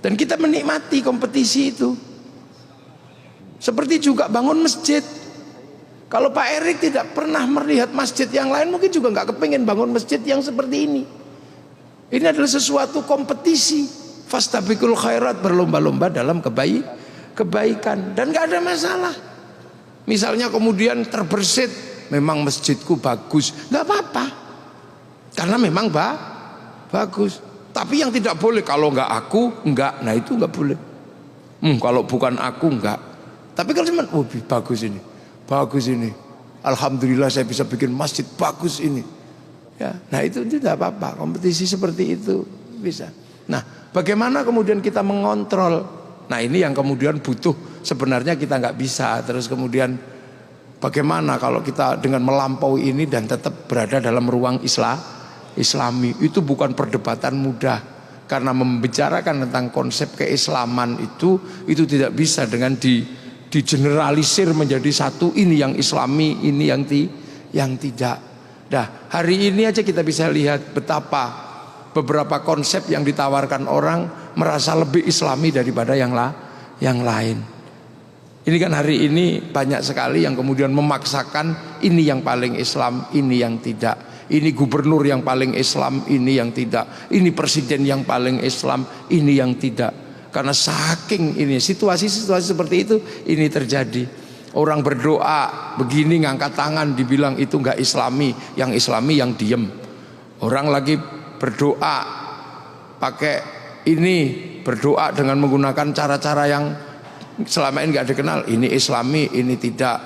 Dan kita menikmati kompetisi itu. Seperti juga bangun masjid. Kalau Pak Erik tidak pernah melihat masjid yang lain, mungkin juga nggak kepingin bangun masjid yang seperti ini. Ini adalah sesuatu kompetisi. Fastabiqul khairat, berlomba-lomba dalam kebaikan. Dan gak ada masalah. Misalnya kemudian terbersit, memang masjidku bagus, gak apa-apa. Karena memang bagus. Tapi yang tidak boleh, kalau gak aku, enggak. Nah itu gak boleh. Kalau bukan aku, enggak. Tapi kalau cuma, bagus ini. Alhamdulillah saya bisa bikin masjid bagus ini. Ya, nah itu tidak apa-apa, kompetisi seperti itu bisa. Nah, bagaimana kemudian kita mengontrol? Nah ini yang kemudian butuh, sebenarnya kita nggak bisa. Terus kemudian bagaimana kalau kita dengan melampaui ini dan tetap berada dalam ruang Islami? Itu bukan perdebatan mudah. Karena membicarakan tentang konsep keislaman itu tidak bisa dengan digeneralisir menjadi satu, ini yang Islami, ini yang tidak. Nah, hari ini aja kita bisa lihat betapa beberapa konsep yang ditawarkan orang merasa lebih Islami daripada yang lain. Ini kan hari ini banyak sekali yang kemudian memaksakan ini yang paling Islam, ini yang tidak. Ini gubernur yang paling Islam, ini yang tidak. Ini presiden yang paling Islam, ini yang tidak. Karena saking ini situasi-situasi seperti itu ini terjadi. Orang berdoa begini ngangkat tangan dibilang itu enggak Islami, yang Islami yang diem. Orang lagi berdoa pakai ini, berdoa dengan menggunakan cara-cara yang selama ini enggak dikenal, ini Islami, ini tidak.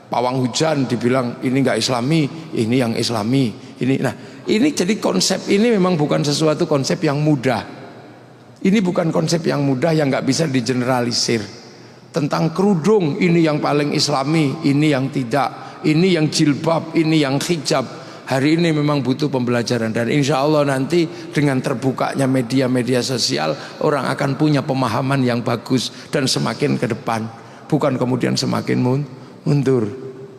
Pawang hujan dibilang ini enggak Islami, ini yang Islami. Ini jadi konsep ini memang bukan sesuatu konsep yang mudah. Ini bukan konsep yang mudah yang enggak bisa digeneralisir. Tentang kerudung, ini yang paling Islami, ini yang tidak, ini yang jilbab, ini yang hijab. Hari ini memang butuh pembelajaran. Dan insya Allah nanti dengan terbukanya media-media sosial, orang akan punya pemahaman yang bagus dan semakin ke depan, bukan kemudian semakin mundur.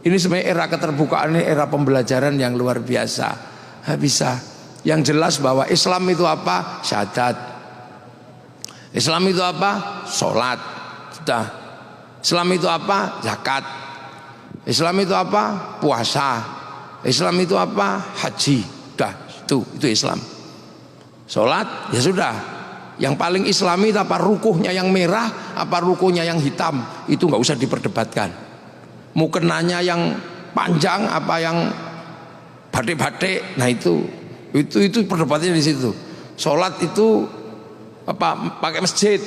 Ini sebenarnya era keterbukaan, ini era pembelajaran yang luar biasa. Bisa. Yang jelas bahwa Islam itu apa? Syahadat. Islam itu apa? Sholat. Sudah. Islam itu apa? Zakat. Islam itu apa? Puasa. Islam itu apa? Haji. Sudah, itu Islam. Sholat, ya sudah. Yang paling Islami itu apa? Rukuhnya yang merah, apa rukuhnya yang hitam? Itu nggak usah diperdebatkan. Mukenanya yang panjang, apa yang batik-batik? Nah itu perdebatannya di situ. Sholat itu apa? Pakai masjid.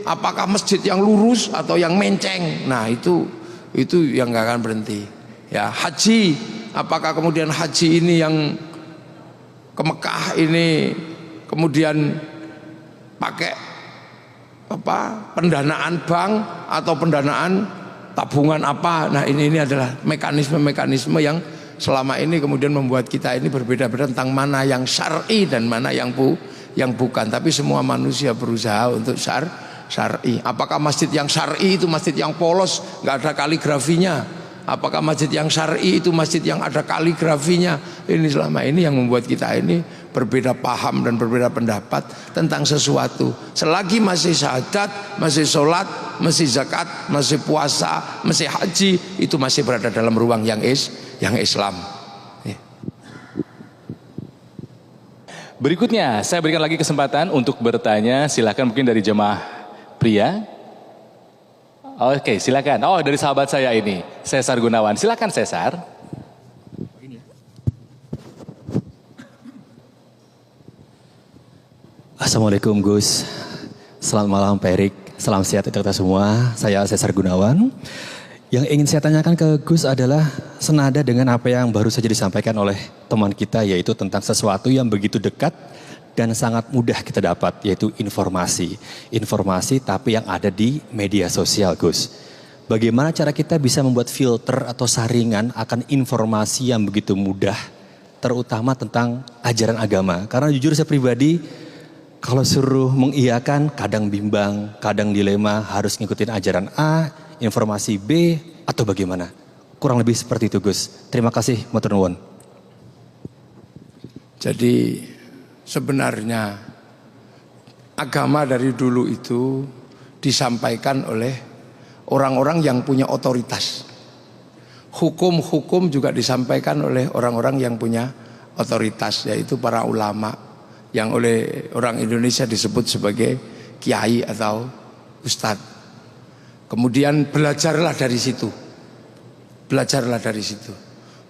Apakah masjid yang lurus atau yang menceng? Nah itu yang nggak akan berhenti. Ya, haji, apakah kemudian haji ini yang ke Mekah ini kemudian pakai apa? Pendanaan bank atau pendanaan tabungan apa? Nah ini adalah mekanisme-mekanisme yang selama ini kemudian membuat kita ini berbeda-beda tentang mana yang syar'i dan mana yang bukan. Tapi semua manusia berusaha untuk syar'i. Apakah masjid yang syar'i itu masjid yang polos, nggak ada kaligrafinya? Apakah masjid yang syar'i itu masjid yang ada kaligrafinya? Ini selama ini yang membuat kita ini berbeda paham dan berbeda pendapat tentang sesuatu. Selagi masih syahadat, masih sholat, masih zakat, masih puasa, masih haji, itu masih berada dalam ruang yang Islam. Berikutnya saya berikan lagi kesempatan untuk bertanya. Silakan mungkin dari jemaah pria. Oke, silakan. Oh, dari sahabat saya ini, Cesar Gunawan. Silakan Cesar. Assalamualaikum Gus. Selamat malam Pak Erik. Salam sehat untuk kita semua. Saya Cesar Gunawan. Yang ingin saya tanyakan ke Gus adalah senada dengan apa yang baru saja disampaikan oleh teman kita, yaitu tentang sesuatu yang begitu dekat dan sangat mudah kita dapat, yaitu informasi. Informasi tapi yang ada di media sosial, Gus. Bagaimana cara kita bisa membuat filter atau saringan akan informasi yang begitu mudah, terutama tentang ajaran agama. Karena jujur saya pribadi, kalau suruh mengiyakan kadang bimbang, kadang dilema harus ngikutin ajaran A, informasi B, atau bagaimana. Kurang lebih seperti itu Gus. Terima kasih, matur nuwun. Jadi sebenarnya agama dari dulu itu disampaikan oleh orang-orang yang punya otoritas. Hukum-hukum juga disampaikan oleh orang-orang yang punya otoritas, yaitu para ulama yang oleh orang Indonesia disebut sebagai kiai atau ustadz. Kemudian belajarlah dari situ. Belajarlah dari situ.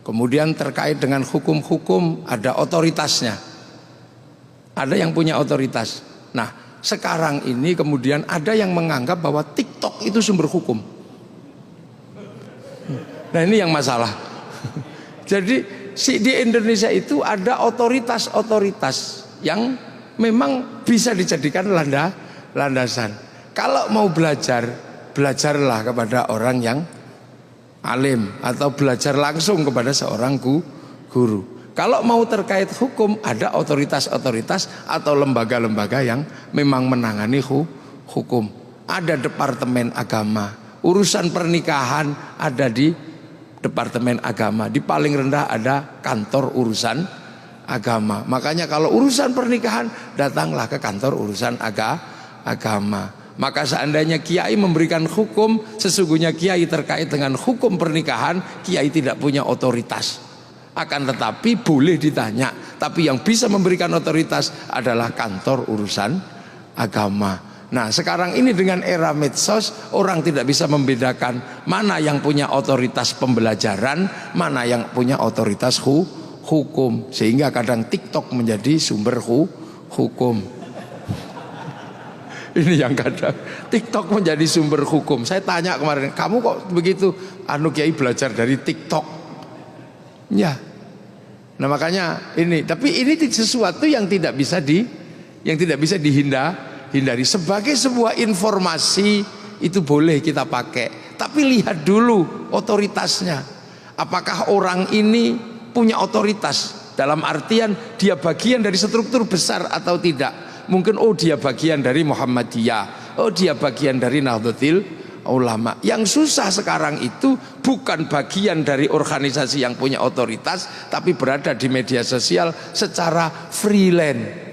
Kemudian terkait dengan hukum-hukum ada otoritasnya. Ada yang punya otoritas. Nah, sekarang ini kemudian ada yang menganggap bahwa TikTok itu sumber hukum. Nah, ini yang masalah. Jadi di Indonesia itu ada otoritas-otoritas yang memang bisa dijadikan landasan. Kalau mau belajar, belajarlah kepada orang yang alim atau belajar langsung kepada seorang guru. Kalau mau terkait hukum, ada otoritas-otoritas atau lembaga-lembaga yang memang menangani hukum. Ada departemen agama, urusan pernikahan ada di departemen agama. Di paling rendah ada kantor urusan agama. Makanya kalau urusan pernikahan, datanglah ke kantor urusan agama. Maka seandainya kiai memberikan hukum, sesungguhnya kiai terkait dengan hukum pernikahan, kiai tidak punya otoritas. Akan tetapi boleh ditanya, tapi yang bisa memberikan otoritas adalah kantor urusan agama. Nah, sekarang ini dengan era medsos, orang tidak bisa membedakan mana yang punya otoritas pembelajaran, mana yang punya otoritas hukum. Sehingga kadang TikTok menjadi sumber hukum. Ini yang kadang TikTok menjadi sumber hukum. Saya tanya kemarin, kamu kok begitu? Kiai belajar dari TikTok. Ya. Nah, makanya ini, tapi ini sesuatu yang tidak bisa dihindari. Sebagai sebuah informasi itu boleh kita pakai, tapi lihat dulu otoritasnya. Apakah orang ini punya otoritas dalam artian dia bagian dari struktur besar atau tidak? Mungkin dia bagian dari Muhammadiyah, dia bagian dari Nahdlatul Ulama. Yang susah sekarang itu bukan bagian dari organisasi yang punya otoritas, tapi berada di media sosial secara freelance.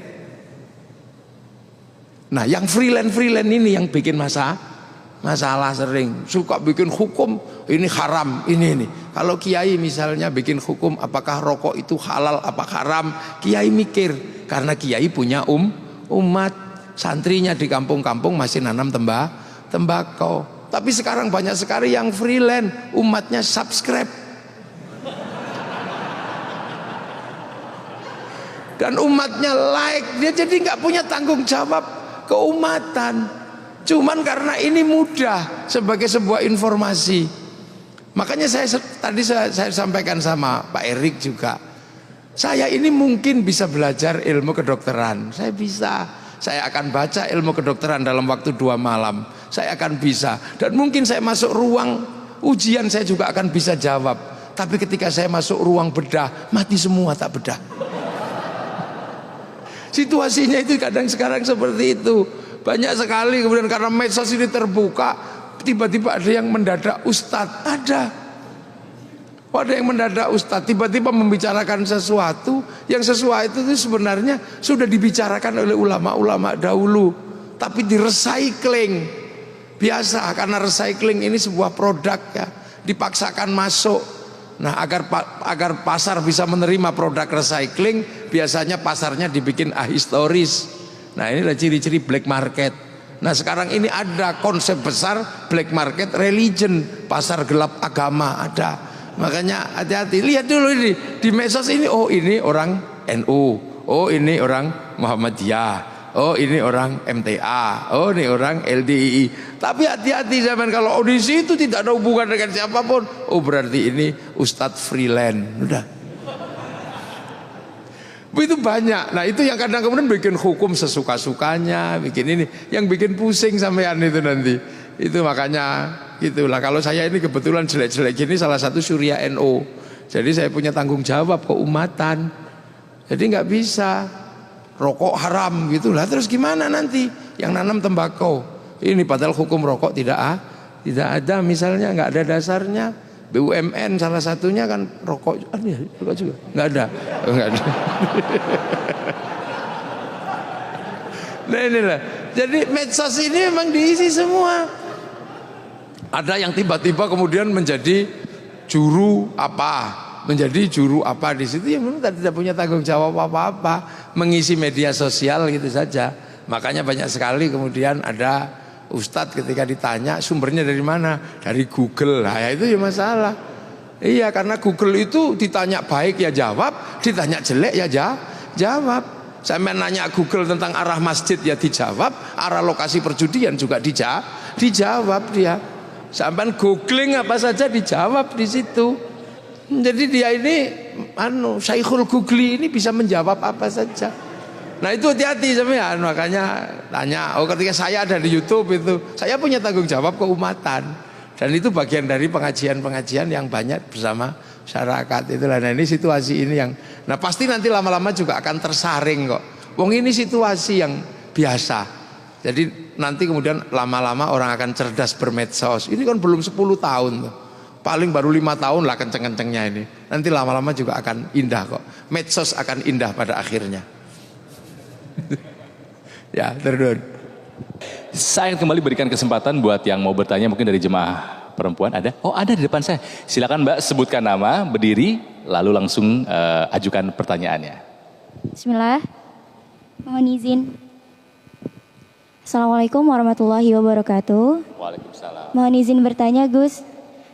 Nah, yang freelance ini yang bikin masalah sering. Suka bikin hukum, ini haram, ini. Kalau kiai misalnya bikin hukum apakah rokok itu halal apa haram, kiai mikir, karena kiai punya umat, santrinya di kampung-kampung masih nanam tembakau. Tapi sekarang banyak sekali yang freelance, umatnya subscribe. Dan umatnya like, dia jadi nggak punya tanggung jawab keumatan. Cuman karena ini mudah sebagai sebuah informasi. Makanya tadi saya sampaikan sama Pak Erik juga. Saya ini mungkin bisa belajar ilmu kedokteran. Saya akan baca ilmu kedokteran dalam waktu 2 malam. Saya akan bisa. Dan mungkin saya masuk ruang ujian saya juga akan bisa jawab. Tapi ketika saya masuk ruang bedah, mati semua tak bedah. Situasinya itu kadang sekarang seperti itu. Banyak sekali kemudian karena medsos ini terbuka, tiba-tiba ada yang mendadak ustadz. Ada yang mendadak ustadz, tiba-tiba membicarakan sesuatu yang sesuatu itu sebenarnya sudah dibicarakan oleh ulama-ulama dahulu, tapi di-recycling. Biasa, karena recycling ini sebuah produk ya, dipaksakan masuk. Nah, agar pasar bisa menerima produk recycling, biasanya pasarnya dibikin ahistoris. Nah, ini adalah ciri-ciri black market. Nah, sekarang ini ada konsep besar black market religion, pasar gelap agama ada. Makanya hati-hati, lihat dulu ini di medsos ini, ini orang NU, ini orang Muhammadiyah, Oh ini orang MTA, oh ini orang LDII. Tapi hati-hati zaman kalau audisi itu tidak ada hubungan dengan siapapun. Oh berarti ini Ustadz freelance. Udah. Itu banyak. Nah itu yang kadang kemudian bikin hukum sesuka-sukanya, bikin ini, yang bikin pusing sampean itu nanti. Itu makanya itulah. Kalau saya ini kebetulan jelek-jelek gini salah satu Surya NO. Jadi saya punya tanggung jawab keumatan. Jadi nggak bisa. Rokok haram gitulah, terus gimana nanti yang nanam tembakau ini padahal hukum rokok tidak ada, misalnya nggak ada dasarnya. BUMN salah satunya kan rokok juga nggak ada. Nah inilah, jadi medsos ini memang diisi semua. Ada yang tiba-tiba kemudian menjadi juru apa di situ, yang memang tidak punya tanggung jawab apa-apa, mengisi media sosial gitu saja. Makanya banyak sekali kemudian ada ustadz ketika ditanya sumbernya dari mana, dari Google. Nah ya itu ya masalah. Iya, karena Google itu ditanya baik ya jawab, ditanya jelek ya jawab. Saya nanya Google tentang arah masjid ya dijawab, arah lokasi perjudian juga dijawab dia. Sampai googling apa saja dijawab di situ. Jadi dia ini Syekhul Googli ini bisa menjawab apa saja. Nah itu hati-hati sampean, makanya tanya. Oh ketika saya ada di YouTube itu, saya punya tanggung jawab keumatan. Dan itu bagian dari pengajian-pengajian yang banyak bersama masyarakat itulah. Nah ini situasi ini yang, nah pasti nanti lama-lama juga akan tersaring kok. Wong ini situasi yang biasa. Jadi nanti kemudian lama-lama orang akan cerdas bermedsos. Ini kan belum 10 tahun tuh. Paling baru 5 tahun lah kenceng-kencengnya ini. Nanti lama-lama juga akan indah kok. Medsos akan indah pada akhirnya. Ya, terus. Saya kembali berikan kesempatan buat yang mau bertanya mungkin dari jemaah perempuan ada. Oh ada di depan saya. Silakan Mbak sebutkan nama, berdiri, lalu langsung ajukan pertanyaannya. Bismillah. Mohon izin. Assalamualaikum warahmatullahi wabarakatuh. Waalaikumsalam. Mohon izin bertanya Gus.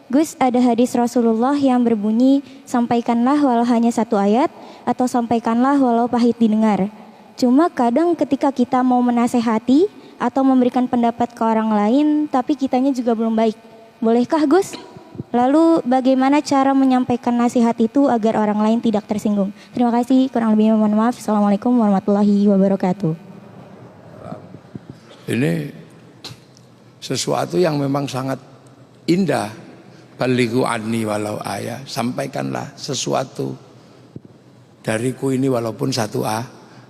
Gus, ada hadis Rasulullah yang berbunyi, sampaikanlah walau hanya 1 ayat, atau sampaikanlah walau pahit didengar. Cuma kadang ketika kita mau menasehati, atau memberikan pendapat ke orang lain, tapi kitanya juga belum baik. Bolehkah Gus? Lalu bagaimana cara menyampaikan nasihat itu agar orang lain tidak tersinggung? Terima kasih, kurang lebihnya mohon maaf. Assalamualaikum warahmatullahi wabarakatuh. Ini sesuatu yang memang sangat indah. Balighu anni walau ayat, sampaikanlah sesuatu dariku ini walaupun 1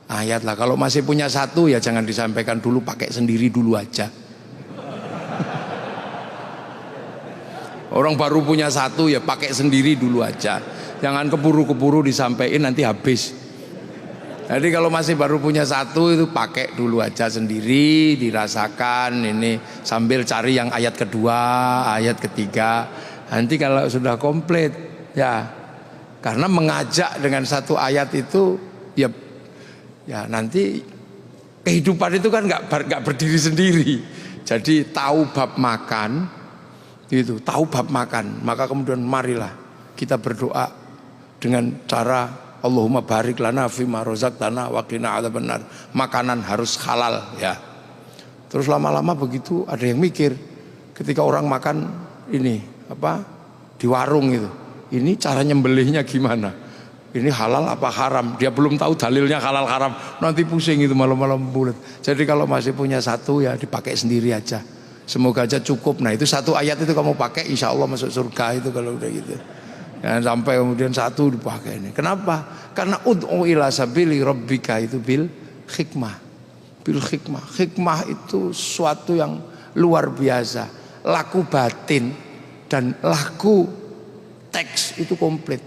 ayat lah. Kalau masih punya 1 ya jangan disampaikan dulu, pakai sendiri dulu aja. Orang baru punya 1 ya pakai sendiri dulu aja. Jangan keburu-keburu disampaikan nanti habis. Jadi kalau masih baru punya 1 itu pakai dulu aja sendiri, dirasakan ini sambil cari yang ayat kedua, ayat ketiga. Nanti kalau sudah komplit ya, karena mengajak dengan 1 ayat itu ya nanti kehidupan itu kan nggak berdiri sendiri. Jadi tahu bab makan itu, tahu bab makan, maka kemudian marilah kita berdoa dengan cara Allahumma barik lana fima razaqtana wa qina adzabannar. Makanan harus halal ya. Terus lama-lama begitu ada yang mikir ketika orang makan ini di warung itu, ini cara nyembelihnya gimana, ini halal apa haram, dia belum tahu dalilnya halal haram, nanti pusing itu malam-malam bulat. Jadi kalau masih punya 1 ya dipakai sendiri aja, semoga aja cukup. Nah itu 1 ayat itu kamu pakai insya Allah masuk surga itu kalau udah gitu. Jangan sampai kemudian 1 dipakai ini. Kenapa? Karena ud'u ila sabili rabbika itu bil hikmah. Hikmah itu suatu yang luar biasa, laku batin dan laku teks itu komplit.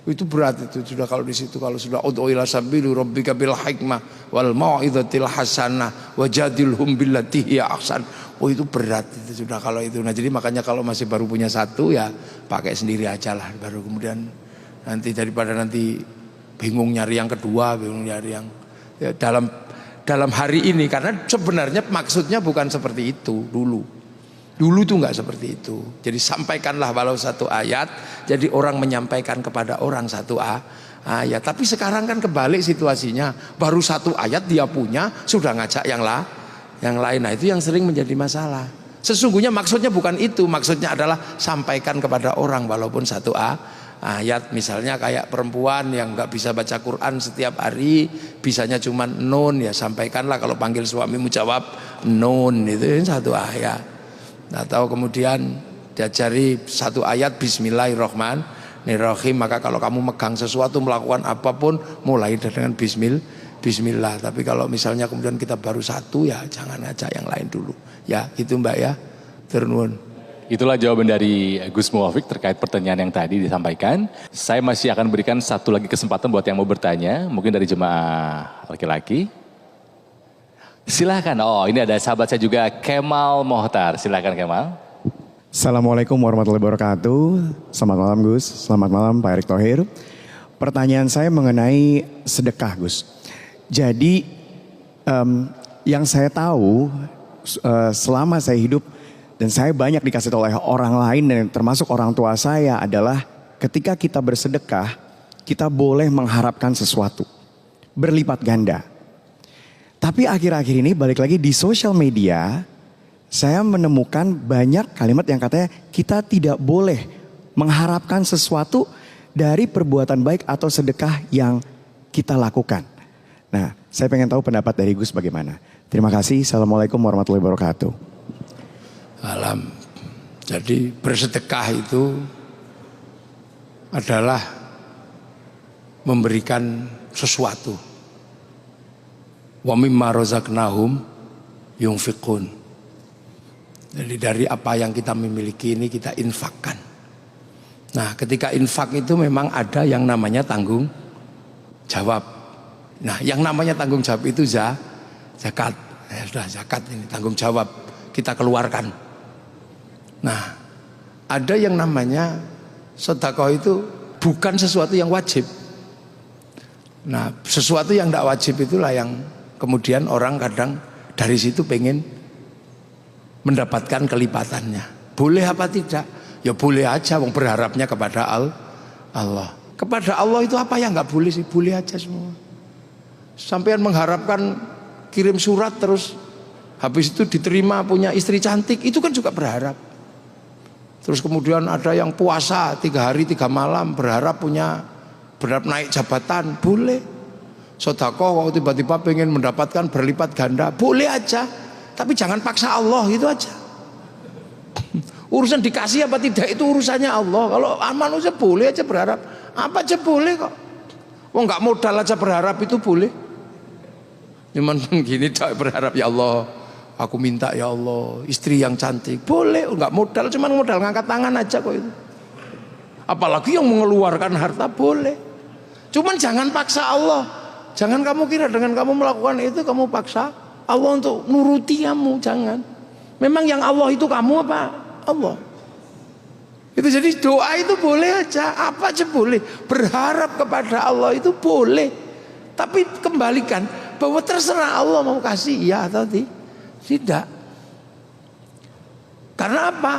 Itu berat itu sudah kalau di situ, kalau sudah ud'u ila sabili rabbika bil hikmah wal mau'izatil hasanah wajadilhum billati hiya ahsan. Oh itu berat itu sudah kalau itu. Nah jadi makanya kalau masih baru punya 1 ya pakai sendiri aja lah, baru kemudian nanti daripada nanti bingung nyari yang kedua, bingung nyari yang ya, dalam hari ini, karena sebenarnya maksudnya bukan seperti itu dulu tuh nggak seperti itu. Jadi sampaikanlah walau 1 ayat, jadi orang menyampaikan kepada orang 1 ayat. Tapi sekarang kan kebalik situasinya, baru satu ayat dia punya sudah ngajak yang lain. Nah itu yang sering menjadi masalah. Sesungguhnya maksudnya bukan itu, maksudnya adalah sampaikan kepada orang walaupun satu ayat. Misalnya kayak perempuan yang nggak bisa baca Quran setiap hari, bisanya cuma nun, ya sampaikanlah kalau panggil suamimu jawab nun, itu satu ayat. Atau kemudian diajari satu ayat Bismillahirrahmanirrahim, maka kalau kamu megang sesuatu, melakukan apapun, mulai dengan Bismillah. Tapi kalau misalnya kemudian kita baru satu, ya jangan ngajak yang lain dulu. Ya itu Mbak ya, turun. Itulah jawaban dari Gus Muwafiq terkait pertanyaan yang tadi disampaikan. Saya masih akan berikan satu lagi kesempatan buat yang mau bertanya, mungkin dari jemaah laki-laki. Silahkan, oh ini ada sahabat saya juga, Kemal Mohtar. Silahkan Kemal. Assalamualaikum warahmatullahi wabarakatuh. Selamat malam Gus, selamat malam Pak Erick Thohir. Pertanyaan saya mengenai sedekah Gus. Jadi yang saya tahu selama saya hidup dan saya banyak dikasih tahu oleh orang lain dan termasuk orang tua saya adalah ketika kita bersedekah, kita boleh mengharapkan sesuatu berlipat ganda. Tapi akhir-akhir ini balik lagi di sosial media, saya menemukan banyak kalimat yang katanya kita tidak boleh mengharapkan sesuatu dari perbuatan baik atau sedekah yang kita lakukan. Nah, saya pengen tahu pendapat dari Gus bagaimana. Terima kasih. Assalamualaikum warahmatullahi wabarakatuh. Alam. Jadi bersedekah itu adalah memberikan sesuatu. Wa mimma razaqnahum yunfiqun. Jadi dari apa yang kita memiliki ini kita infakkan. Nah, ketika infak itu memang ada yang namanya tanggung jawab. Nah, yang namanya tanggung jawab itu zakat. Ya sudah, zakat ini tanggung jawab kita keluarkan. Nah, ada yang namanya sedekah itu bukan sesuatu yang wajib. Nah, sesuatu yang tidak wajib itulah yang kemudian orang kadang dari situ pengen mendapatkan kelipatannya. Boleh apa tidak? Ya boleh aja, wong berharapnya kepada Allah. Kepada Allah itu apa yang nggak boleh sih? Boleh aja semua. Sampean mengharapkan kirim surat terus habis itu diterima punya istri cantik, itu kan juga berharap. Terus kemudian ada yang puasa 3 hari 3 malam berharap naik jabatan, boleh. Sedekah kalau tiba-tiba pengen mendapatkan berlipat ganda, boleh aja. Tapi jangan paksa Allah, itu aja. Urusan dikasih apa tidak itu urusannya Allah. Kalau manusia boleh aja berharap, apa aja boleh kok. Wong nggak modal aja berharap itu boleh. Cuman gini berharap ya Allah, aku minta ya Allah istri yang cantik, boleh, nggak modal, cuman modal ngangkat tangan aja kok itu. Apalagi yang mengeluarkan harta boleh. Cuman jangan paksa Allah. Jangan kamu kira dengan kamu melakukan itu kamu paksa Allah untuk nuruti kamu, jangan. Memang yang Allah itu kamu apa? Allah. Itu jadi doa itu boleh aja, apa aja boleh. Berharap kepada Allah itu boleh. Tapi kembalikan bahwa terserah Allah mau kasih ya atau tidak. Karena apa?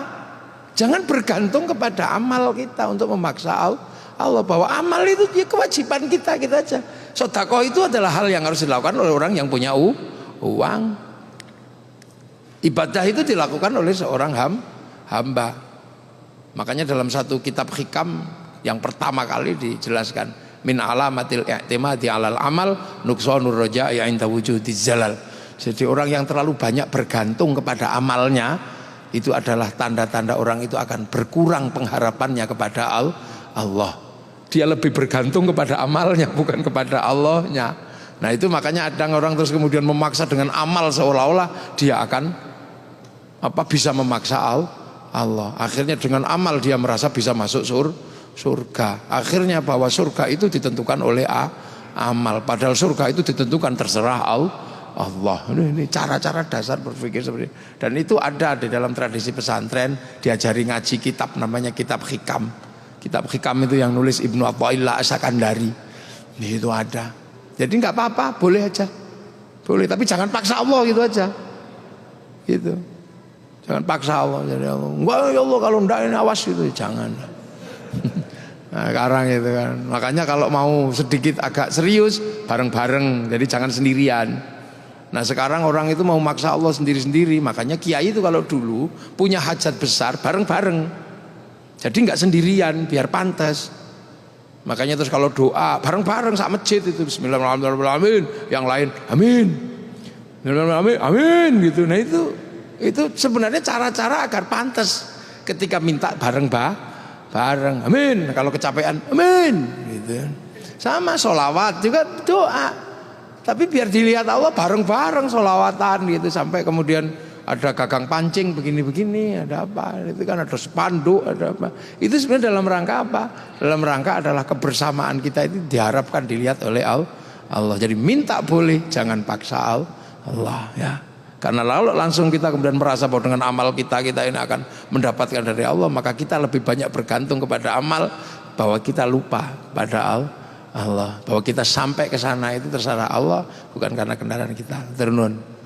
Jangan bergantung kepada amal kita untuk memaksa Allah, bahwa amal itu dia kewajiban kita aja. Sedekah itu adalah hal yang harus dilakukan oleh orang yang punya uang. Ibadah itu dilakukan oleh seorang hamba. Makanya dalam satu kitab hikam yang pertama kali dijelaskan, min alamatil i'timadi alal amal nuqsanur raja'i 'inda wujudiz zalal. Jadi orang yang terlalu banyak bergantung kepada amalnya, itu adalah tanda-tanda orang itu akan berkurang pengharapannya kepada Allah. Dia lebih bergantung kepada amalnya bukan kepada Allahnya. Nah itu makanya ada orang terus kemudian memaksa dengan amal seolah-olah dia akan bisa memaksa Allah. Akhirnya dengan amal dia merasa bisa masuk surga. Akhirnya bahwa surga itu ditentukan oleh amal, padahal surga itu ditentukan terserah Allah. Ini cara-cara dasar berpikir seperti ini. Dan itu ada di dalam tradisi pesantren, diajari ngaji kitab namanya kitab hikam. Kitab hikam itu yang nulis Ibnu Athaillah As-Sakandari. Itu ada. Jadi nggak apa-apa, boleh aja. Boleh, tapi jangan paksa Allah gitu aja. Gitu. Jangan paksa Allah. Jadi Allah, enggak ya Allah kalau enggak ini awas gitu, jangan. Nah, sekarang itu kan. Makanya kalau mau sedikit agak serius bareng-bareng, jadi jangan sendirian. Nah sekarang orang itu mau maksa Allah sendiri-sendiri. Makanya kiai itu kalau dulu punya hajat besar bareng-bareng. Jadi nggak sendirian, biar pantas. Makanya terus kalau doa bareng-bareng sak masjid itu Bismillahirrahmanirrahim, yang lain amin, amin, amin gitu. Nah itu sebenarnya cara-cara agar pantas ketika minta bareng, amin. Kalau kecapean, amin, gitu. Sama sholawat juga doa, tapi biar dilihat Allah bareng-bareng sholawatan gitu, sampai kemudian ada gagang pancing begini-begini, ada apa? Itu kan ada spanduk, ada apa? Itu sebenarnya dalam rangka apa? Dalam rangka adalah kebersamaan kita itu diharapkan dilihat oleh Allah. Jadi minta boleh, jangan paksa Allah ya. Karena lalu langsung kita kemudian merasa bahwa dengan amal kita ini akan mendapatkan dari Allah, maka kita lebih banyak bergantung kepada amal, bahwa kita lupa pada Allah, bahwa kita sampai ke sana itu terserah Allah, bukan karena kendaraan kita. Terunun.